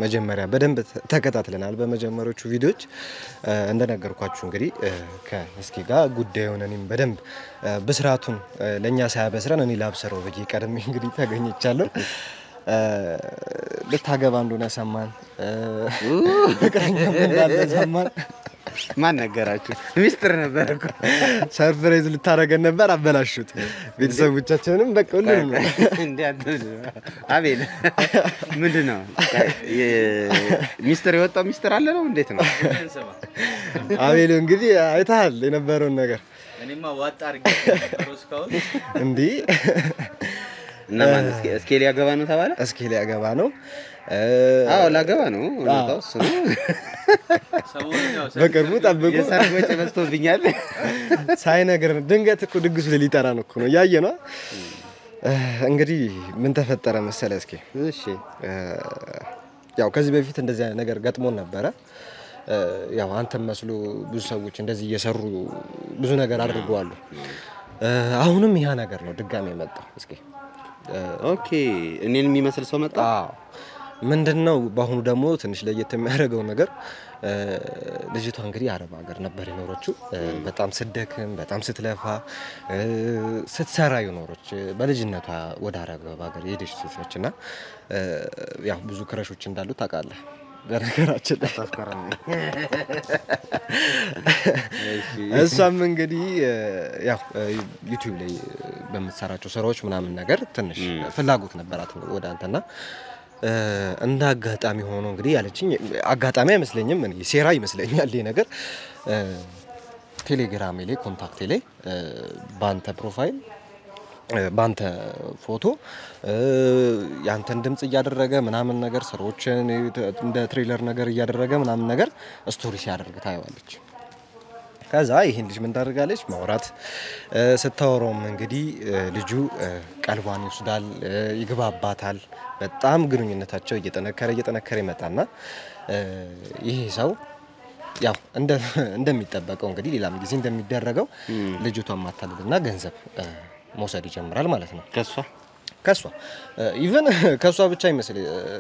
መጀመሪያ በደንብ ተከታትለናል። በመጀመሪያዎቹ ቪዲዮዎች እንደነገርኳችሁ እንግዲህ ከእስኪ ጋር ጉዳዩን እኔም በደንብ ብስራቱን ለኛ ሳያበስረን እኔ ላብሰረው ብዬ ቀድሜ እንግዲህ ተገኝቻለሁ። ልታገባ እንደሆነ ሰማን። ፍቅረኛ እንዳለ ሰማን። ማን ነገራችሁ? ሚስጥር ነበር እኮ ሰርፕራይዝ ልታረገን ነበር አበላሹት። ቤተሰቦቻችንንም በቃ ሁሉንም እንዴ አቤል ምንድነው ሚስጥር የወጣው ሚስጥር አለ ነው እንዴት ነው? አቤል እንግዲህ አይተሃል የነበረውን ነገር። እኔማ ዋጣ አርጌ ሮስካው እንዴ እና ማን እስኪ ሊያገባ ነው ተባለ? እስኪ ሊያገባ ነው። አዎ ላገባ ነው ነው እሱ ነው። በቅርቡ ጠብቁ። የሰርግ ወጪ በዝቶብኛል ሳይነግር ድንገት እኮ ድግሱ ሊጠራ ነው እኮ ነው ያየ ነው። እንግዲህ ምን ተፈጠረ መሰለ እስኪ እሺ ያው ከዚህ በፊት እንደዚህ አይነት ነገር ገጥሞን ነበረ። ያው አንተም መስሎ ብዙ ሰዎች እንደዚህ እየሰሩ ብዙ ነገር አድርገዋል። አሁንም ያ ነገር ነው ድጋሚ የመጣው። እስኪ ኦኬ እኔን የሚመስል ሰው መጣ። ምንድነው በአሁኑ ደግሞ ትንሽ ለየት የሚያደርገው ነገር ልጅቷ እንግዲህ አረብ ሀገር ነበር የኖረችው። በጣም ስትደክም በጣም ስትለፋ ስትሰራ የኖረች በልጅነቷ ወደ አረብ ሀገር የሄደች ሴት ነችና ያው ብዙ ክረሾች እንዳሉ ታውቃለህ። በነገራችን ላይ እሷም እንግዲህ ያው ዩቲዩብ ላይ በምትሰራቸው ስራዎች ምናምን ነገር ትንሽ ፍላጎት ነበራት ወደ አንተና እንደ አጋጣሚ ሆኖ እንግዲህ ያለችኝ አጋጣሚ አይመስለኝም እኔ ሴራ ይመስለኛል ይሄ ነገር። ቴሌግራም ላይ ኮንታክት ላይ ባንተ ፕሮፋይል ባንተ ፎቶ ያንተን ድምጽ እያደረገ ምናምን ነገር ስራዎችን እንደ ትሬለር ነገር እያደረገ ምናምን ነገር ስቶሪ ሲያደርግ ታየዋለች። ከዛ ይሄን ልጅ ምን ታደርጋለች ማውራት ስታወራውም እንግዲህ ልጁ ቀልቧን ይወስዳል ይግባባታል በጣም ግንኙነታቸው እየጠነከረ ይመጣና ይሄ ሰው ያው እንደሚጠበቀው እንግዲህ ሌላም ጊዜ እንደሚደረገው ልጅቷን ማታለልና ገንዘብ መውሰድ ይጀምራል ማለት ነው ከሷ ኢቭን ከሷ ብቻ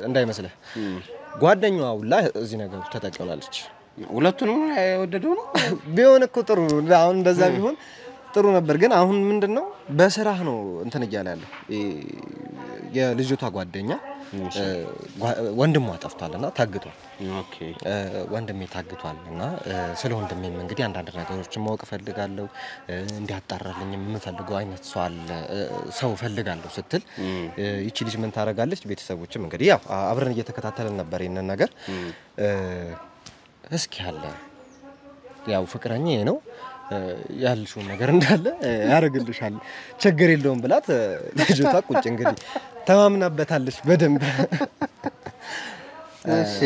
እንዳይመስልህ ጓደኛዋ ሁላ እዚህ ነገር ተጠቅማለች ሁለቱንም ያወደደው ነው ቢሆን እኮ ጥሩ አሁን እንደዛ ቢሆን ጥሩ ነበር ግን አሁን ምንድነው በስራህ ነው እንትን ይያላል የልጅቷ ጓደኛ ወንድሟ ጠፍቷልና ታግቷል ኦኬ ወንድሜ ታግቷልና ስለ ወንድሜም እንግዲህ አንዳንድ ነገሮችን ማወቅ ፈልጋለሁ እንዲያጣራልኝ የምፈልገው አይነት ሰው ፈልጋለሁ ስትል ይቺ ልጅ ምን ታረጋለች ቤተሰቦችም እንግዲህ ያው አብረን እየተከታተልን ነበር ይሄን ነገር እስኪ ያለ ያው ፍቅረኛዬ ነው ያልሽው ነገር እንዳለ ያረግልሻል ችግር የለውም ብላት ልጅቷ ቁጭ እንግዲህ ተማምናበታለች በደንብ እሺ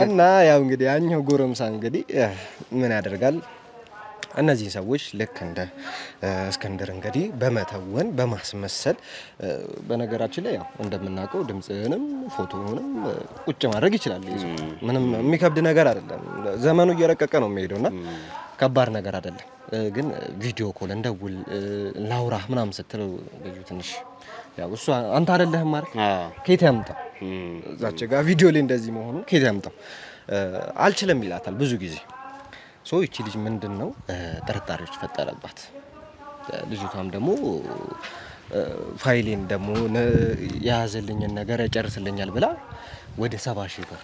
እና ያው እንግዲህ ያኛው ጎረምሳ እንግዲህ ምን ያደርጋል እነዚህ ሰዎች ልክ እንደ እስክንድር እንግዲህ በመተወን በማስመሰል በነገራችን ላይ ያው እንደምናውቀው ድምጽንም ፎቶውንም ቁጭ ማድረግ ይችላል ምንም የሚከብድ ነገር አይደለም ዘመኑ እየረቀቀ ነው የሚሄደውና ከባድ ነገር አይደለም ግን ቪዲዮ ኮል እንደውል ላውራ ምናምን ስትለው ልጁ ትንሽ ያው እሱ አንተ አይደለህም ማለት ከየት ያምጣው እዛች ጋር ቪዲዮ ላይ እንደዚህ መሆኑ ከየት ያምጣው አልችልም ይላታል ብዙ ጊዜ ይቺ ልጅ ምንድነው ጥርጣሬዎች ፈጠረባት ልጅቷም ደግሞ ፋይሌን ደግሞ ያዘልኝን ነገር ያጨርስልኛል ብላ ወደ 70,000 ብር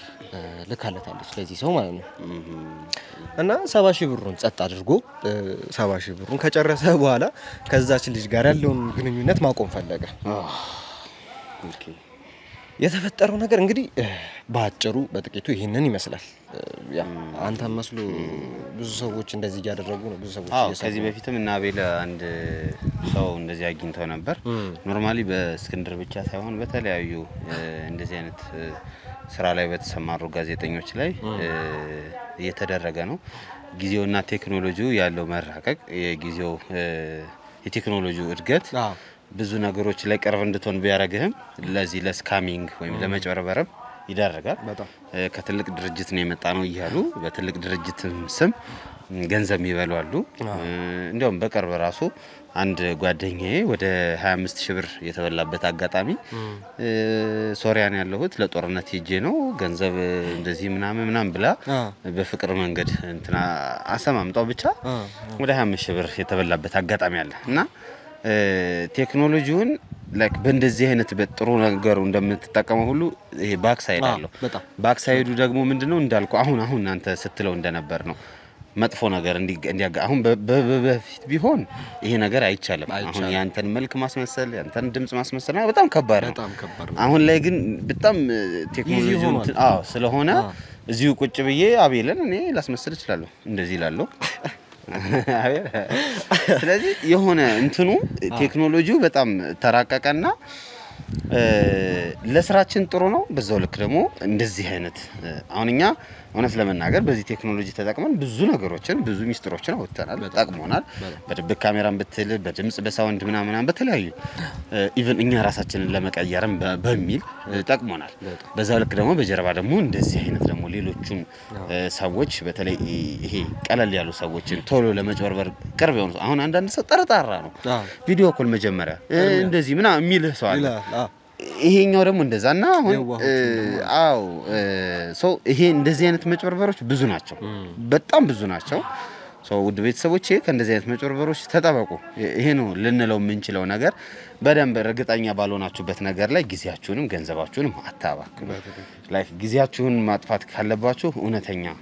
ልካለታለች ለዚህ ሰው ማለት ነው እና 70,000 ብሩን ጸጥ አድርጎ 70,000 ብሩን ከጨረሰ በኋላ ከዛች ልጅ ጋር ያለውን ግንኙነት ማቆም ፈለገ ኦኬ የተፈጠረው ነገር እንግዲህ ባጭሩ በጥቂቱ ይሄንን ይመስላል ያ አንተም መስሎ ብዙ ሰዎች እንደዚህ ያደረጉ ነው ብዙ ሰዎች ከዚህ በፊትም እና አቤል አንድ ሰው እንደዚህ አግኝተው ነበር ኖርማሊ በእስክንድር ብቻ ሳይሆን በተለያዩ እንደዚህ አይነት ስራ ላይ በተሰማሩ ጋዜጠኞች ላይ እየተደረገ ነው ጊዜውና ቴክኖሎጂው ያለው መራቀቅ የጊዜው የቴክኖሎጂው እድገት ብዙ ነገሮች ላይ ቀርብ እንድትሆን ቢያረጋግህም ለዚህ ለስካሚንግ ወይም ለመጨበረበረም ይዳረጋል ከትልቅ ድርጅት ነው የመጣ ነው ይያሉ በትልቅ ድርጅት ስም ገንዘብ ይበላሉ እንደውም በቅርብ ራሱ አንድ ጓደኛዬ ወደ 25,000 ብር የተበላበት አጋጣሚ ሶሪያን ያለሁት ለጦርነት ሄጄ ነው ገንዘብ እንደዚህ ምናምን ብላ በፍቅር መንገድ እንትና አሰማምጣው ብቻ ወደ 25,000 ብር የተበላበት አጋጣሚ አለ እና ቴክኖሎጂውን ላይክ በእንደዚህ አይነት በጥሩ ነገሩ እንደምትጠቀመው ሁሉ ይሄ ባክ ሳይድ አለው ባክ ሳይዱ ደግሞ ምንድነው እንዳልኩ አሁን አንተ ስትለው እንደነበር ነው መጥፎ ነገር እንዲያጋ አሁን በፊት ቢሆን ይሄ ነገር አይቻልም አሁን ያንተን መልክ ማስመሰል ያንተን ድምጽ ማስመሰል በጣም ከባድ ነው አሁን ላይ ግን በጣም ቴክኖሎጂው ስለሆነ እዚሁ ቁጭ ብዬ አቤልን እኔ ላስመስል እችላለሁ እንደዚህ ይላልው ስለዚህ የሆነ እንትኑ ቴክኖሎጂው በጣም ተራቀቀና ለስራችን ጥሩ ነው በዛው ልክ ደግሞ እንደዚህ አይነት አሁንኛ እውነት ለመናገር በዚህ ቴክኖሎጂ ተጠቅመን ብዙ ነገሮችን ብዙ ሚስጥሮችን አውጥተናል ተጠቅሞናል በድብቅ ካሜራን በትል በድምጽ በሳውንድ ምናምን በተለያዩ ኢቭን እኛ ራሳችንን ለመቀየርም በሚል ተጠቅሞናል በዛው ልክ ደግሞ በጀርባ ደግሞ እንደዚህ አይነት ደግሞ ሌሎቹን ሰዎች በተለይ ይሄ ቀለል ያሉ ሰዎችን ቶሎ ለመጨበርበር ቅርብ የሆኑ አሁን አንዳንድ ሰው ጠርጣራ ነው ቪዲዮ ኮል መጀመሪያ እንደዚህ ምናምን የሚልህ ሰው አለ ይሄኛው ደግሞ እንደዛና አሁን ሶ ይሄ እንደዚህ አይነት መጨበርበሮች ብዙ ናቸው በጣም ብዙ ናቸው ሶ ውድ ቤተሰቦቼ ከእንደዚህ አይነት መጨበርበሮች ተጠበቁ ይሄ ነው ልንለው የምንችለው ነገር በደንብ እርግጠኛ ባልሆናችሁበት ነገር ላይ ጊዜያችሁንም ገንዘባችሁንም አታባክኑ ላይክ ጊዜያችሁን ማጥፋት ካለባችሁ እውነተኛ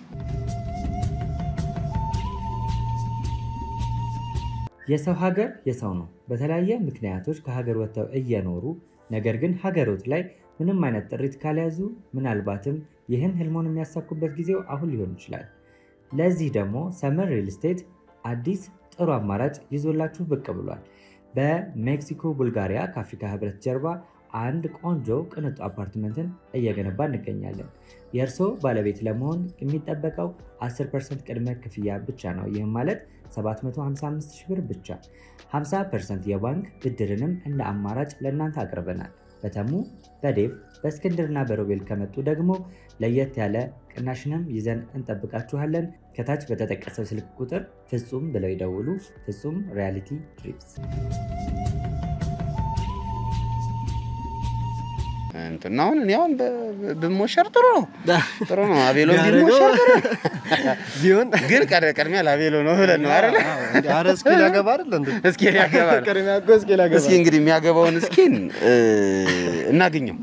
የሰው ሀገር የሰው ነው በተለያየ ምክንያቶች ከሀገር ወጥተው እየኖሩ ነገር ግን ሀገሮት ላይ ምንም አይነት ጥሪት ካልያዙ ምናልባትም ይህን ህልሞን የሚያሳኩበት ጊዜው አሁን ሊሆን ይችላል ለዚህ ደግሞ ሰመር ሪል ስቴት አዲስ ጥሩ አማራጭ ይዞላችሁ ብቅ ብሏል በሜክሲኮ ቡልጋሪያ ከአፍሪካ ህብረት ጀርባ አንድ ቆንጆ ቅንጡ አፓርትመንትን እየገነባ እንገኛለን። የእርስዎ ባለቤት ለመሆን የሚጠበቀው 10% ቅድመ ክፍያ ብቻ ነው። ይህም ማለት 755,000 ብር ብቻ። 50% የባንክ ብድርንም እንደ አማራጭ ለእናንተ አቅርበናል። በተሙ በዴቭ በእስክንድርና በሮቤል ከመጡ ደግሞ ለየት ያለ ቅናሽንም ይዘን እንጠብቃችኋለን። ከታች በተጠቀሰው ስልክ ቁጥር ፍጹም ብለው ይደውሉ። ፍጹም ሪያሊቲ ትሪፕስ። እንትና አሁን ብሞሸር ጥሩ ነው አቤሎ ቢሞሸር ቢሆን ግን ቀድሚያ ለአቤሎ ነው ብለን ነው አይደል? ኧረ እስኪ ሊያገባ አይደል እንዴ? እስኪ ሊያገባ እስኪ እንግዲህ የሚያገባውን እስኪን እናገኘው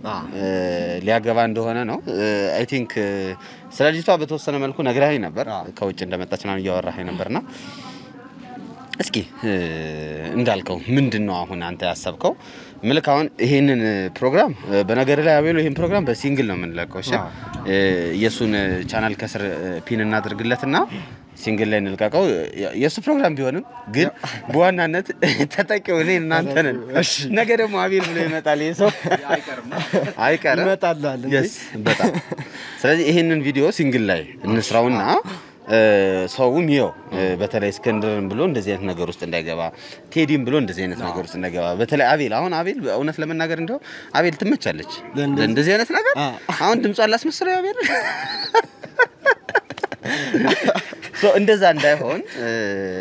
ሊያገባ እንደሆነ ነው። አይ ቲንክ ስለ ልጅቷ በተወሰነ መልኩ ነግራኸኝ ነበር። ከውጭ እንደመጣች ነው እያወራኸኝ ነበርና እስኪ እንዳልከው ምንድነው አሁን አንተ ያሰብከው? ምልክ አሁን ይሄንን ፕሮግራም በነገር ላይ አቤሎ ይሄን ፕሮግራም በሲንግል ነው የምንለቀው። እሺ የሱን ቻናል ከስር ፒን እናድርግለትና ሲንግል ላይ እንልቀቀው። የሱ ፕሮግራም ቢሆንም ግን በዋናነት ተጠቂው እኔ እናንተ ነን። ነገ ደግሞ አቤል ብሎ ይመጣል። ይሄ አይቀርም ይመጣል እንዴ? በጣም ስለዚህ ይሄንን ቪዲዮ ሲንግል ላይ እንስራውና ሰውም ይው በተለይ እስክንድርን ብሎ እንደዚህ አይነት ነገር ውስጥ እንዳይገባ፣ ቴዲም ብሎ እንደዚህ አይነት ነገር ውስጥ እንዳይገባ። በተለይ አቤል እውነት ለመናገር እንደው አቤል ትመቻለች እንደዚህ አይነት ነገር። አሁን ድምጿን ላስመስለው አቤል እንደዛ እንዳይሆን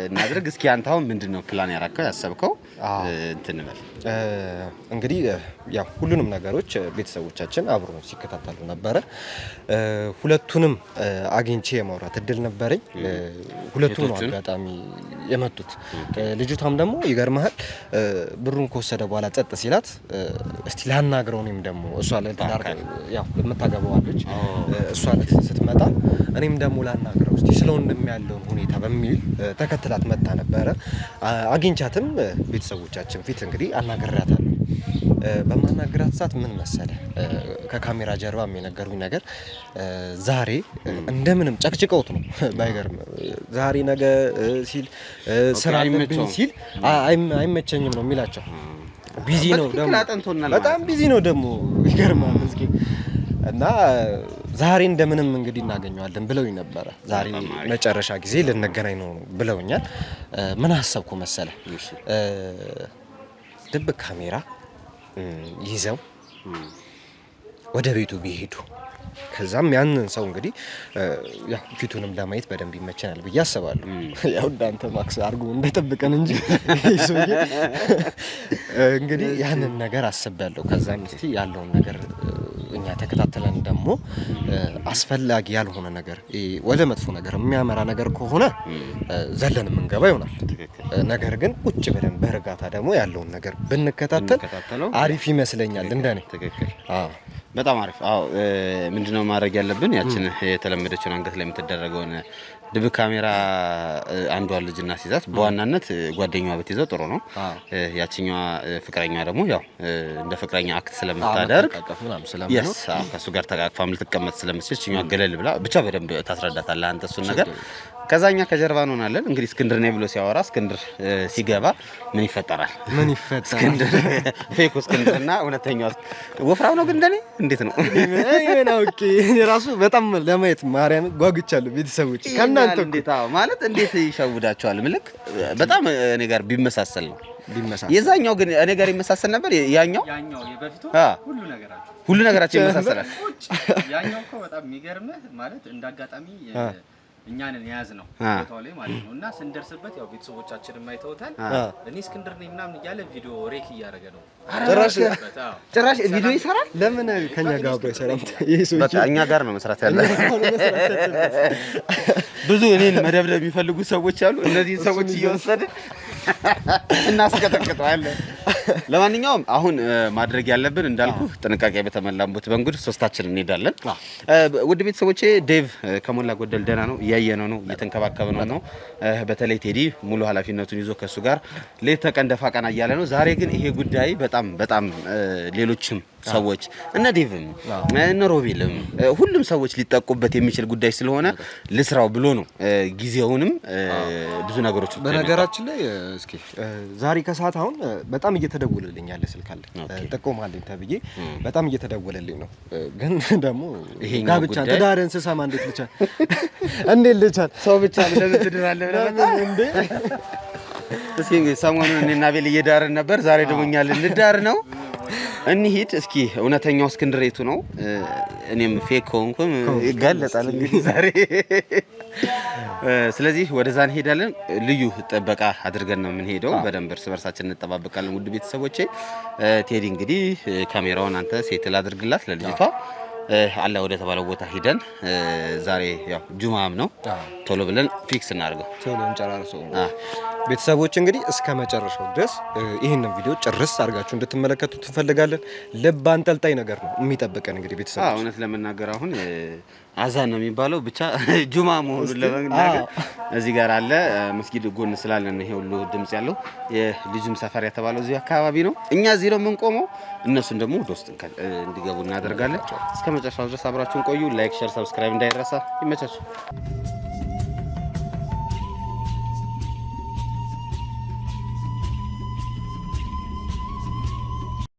እናድርግ። እስኪ አንተ አሁን ምንድነው ፕላን ያራከው ያሰብከው? እንትን በል እንግዲህ ያው ሁሉንም ነገሮች ቤተሰቦቻችን አብሮ ሲከታተሉ ነበር። ሁለቱንም አግኝቼ የማውራት እድል ነበረኝ። ሁለቱም ነው አጋጣሚ የመጡት። ልጅቷም ደግሞ ይገርማል ብሩን ከወሰደ በኋላ ጸጥ ሲላት እስቲ ላናግረው እኔም ደግሞ እሷ ለትዳር ያው የምታገባዋለች እሷ ስትመጣ እኔም ደግሞ ላናግረው እስቲ ስለወንድም ያለውን ሁኔታ በሚል ተከትላት መጣ ነበረ። አግኝቻትም ቤተሰቦቻችን ፊት እንግዲህ አናግሬያታለሁ። በማናገራት ሰዓት ምን መሰለ ከካሜራ ጀርባም የነገሩኝ ነገር ዛሬ እንደምንም ጨቅጭቀውት ነው። ባይገርም ዛሬ ነገ ሲል ስራ አለብኝ ሲል አይመቸኝም ነው የሚላቸው። ቢዚ ነው ደግሞ በጣም ቢዚ ነው ደግሞ ይገርማል ምስኪን። እና ዛሬ እንደምንም እንግዲህ እናገኘዋለን ብለውኝ ነበረ። ዛሬ መጨረሻ ጊዜ ልንገናኝ ነው ብለውኛል። ምን አሰብኩ መሰለ ድብቅ ካሜራ ይዘው ወደ ቤቱ ቢሄዱ ከዛም ያንን ሰው እንግዲህ ያው ፊቱንም ለማየት በደንብ ይመቸናል ብዬ አስባለሁ። ያው እንዳንተ ማክስ አርጎ እንደጠብቀን እንጂ እንግዲህ ያንን ነገር አስቤያለሁ። ከዛም እስቲ ያለውን ነገር እኛ ተከታተለን ደግሞ አስፈላጊ ያልሆነ ነገር ወደ መጥፎ ነገር የሚያመራ ነገር ከሆነ ዘለን የምንገባ ይሆናል። ነገር ግን ቁጭ ብለን በእርጋታ ደግሞ ያለውን ነገር ብንከታተል አሪፍ ይመስለኛል እንደኔ። በጣም አሪፍ። ምንድነው ማድረግ ያለብን? ያችን የተለመደችውን አንገት ላይ የምትደረገውን ድብቅ ካሜራ አንዷን ልጅና ሲዛት በዋናነት ጓደኛዋ ብትይዘው ጥሩ ነው። ያቺኛዋ ፍቅረኛዋ ደግሞ ያው እንደ ፍቅረኛ አክት ስለምታደርግ ከሱ ጋር ተቃቅፋም ልትቀመጥ ስለምትችል እቺኛዋ ገለል ብላ ብቻ በደንብ ታስረዳታለህ አንተ እሱን ነገር። ከዛኛ ከጀርባ እንሆናለን። እንግዲህ እስክንድር ነው ብሎ ሲያወራ እስክንድር ሲገባ ምን ይፈጠራል? እስክንድር ፌክ እስክንድርና እውነተኛው ወፍራም ነው ግን እንደኔ እንዴት ነው? ኦኬ ራሱ በጣም ለማየት ማርያም ጓጉቻለሁ። ቤተሰቦች ከናንተ እንዴት ማለት እንዴት ይሸውዳቸዋል? ምልክ በጣም እኔ ጋር ቢመሳሰል ነው የዛኛው ግን እኔ ጋር ይመሳሰል ነበር። ያኛው የበፊቱ ሁሉ ነገራችን ይመሳሰላል። ያኛው እኮ በጣም የሚገርምህ ማለት እንዳጋጣሚ እኛንን ያዝ ነው ቦታው ላይ ማለት ነው። እና ስንደርስበት ያው ቤተሰቦቻችንን አይተውታል። እኔ እስክንድር ነኝ ምናምን እያለ ቪዲዮ ሬክ እያደረገ ነው። ጭራሽ ቪዲዮ ይሰራል። ለምን ከኛ ጋር አብሮ ይሰራል? ይሄ በቃ እኛ ጋር ነው መስራት ያለበት። ብዙ እኔን መደብደብ የሚፈልጉ ሰዎች አሉ። እነዚህ ሰዎች እየወሰድን እናስቀጠቅጠዋለን። ለማንኛውም አሁን ማድረግ ያለብን እንዳልኩ ጥንቃቄ በተሞላበት መንገድ ሶስታችን እንሄዳለን። ውድ ቤተሰቦቼ ዴቭ ከሞላ ጎደል ደህና ነው፣ እያየነው ነው፣ እየተንከባከበነው ነው። በተለይ ቴዲ ሙሉ ኃላፊነቱን ይዞ ከሱ ጋር ሌት ተቀን ደፋ ቀና እያለ ነው። ዛሬ ግን ይሄ ጉዳይ በጣም ሌሎችም ሰዎች እነ ዴቭም እነ ሮቤልም ሁሉም ሰዎች ሊጠቁበት የሚችል ጉዳይ ስለሆነ ልስራው ብሎ ነው ጊዜውንም ብዙ ነገሮች በነገራችን ላይ እስኪ ዛሬ ከሰዓት አሁን በጣም እየተደወለልኝ ያለ ስልክ አለ ጠቆማልኝ ተብዬ በጣም እየተደወለልኝ ነው ግን ደግሞ ጋብቻ ትዳርን ስሰማ እንዴት ልቻል ሰው ብቻ ለምን ትድራለህ ብለህ እንዴ እስኪ ሰሞኑን እኔና ቤል እየዳርን ነበር ዛሬ ደግሞ እኛ ልንዳር ነው እንሂድ እስኪ እውነተኛው እስክንድሬቱ ነው እኔም ፌክ ሆንኩም ይገለጻል እንግዲህ ዛሬ ስለዚህ ወደዛ እንሄዳለን ልዩ ጥበቃ አድርገን ነው የምንሄደው በደንብ እርስ በርሳችን እንጠባበቃለን ውድ ቤተሰቦቼ ቴዲ እንግዲህ ካሜራውን አንተ ሴትል አድርግላት ለልጅቷ አለ ወደ ተባለው ቦታ ሄደን ዛሬ ያው ጁማም ነው ቶሎ ብለን ፊክስ እናርገው ቶሎ እንጨራርሰው ቤተሰቦች እንግዲህ እስከ መጨረሻው ድረስ ይሄንን ቪዲዮ ጭርስ አድርጋችሁ እንድትመለከቱት እንፈልጋለን ልብ አንጠልጣይ ነገር ነው የሚጠብቀን እንግዲህ ቤተሰቦች እውነት ለመናገር አሁን አዛን ነው የሚባለው ብቻ ጁማ መሆኑን ለመናገር እዚህ ጋር አለ መስጊድ ጎን ስላለን ይሄ ሁሉ ድምጽ ያለው የልጅም ሰፈር የተባለው እዚህ አካባቢ ነው እኛ እዚህ ነው የምንቆመው እነሱን ደግሞ ወደ ውስጥ እንዲገቡ እናደርጋለን እስከ መጨረሻው ድረስ አብራችሁን ቆዩ ላይክ ሼር ሰብስክራይብ እንዳይረሳ ይመቻችሁ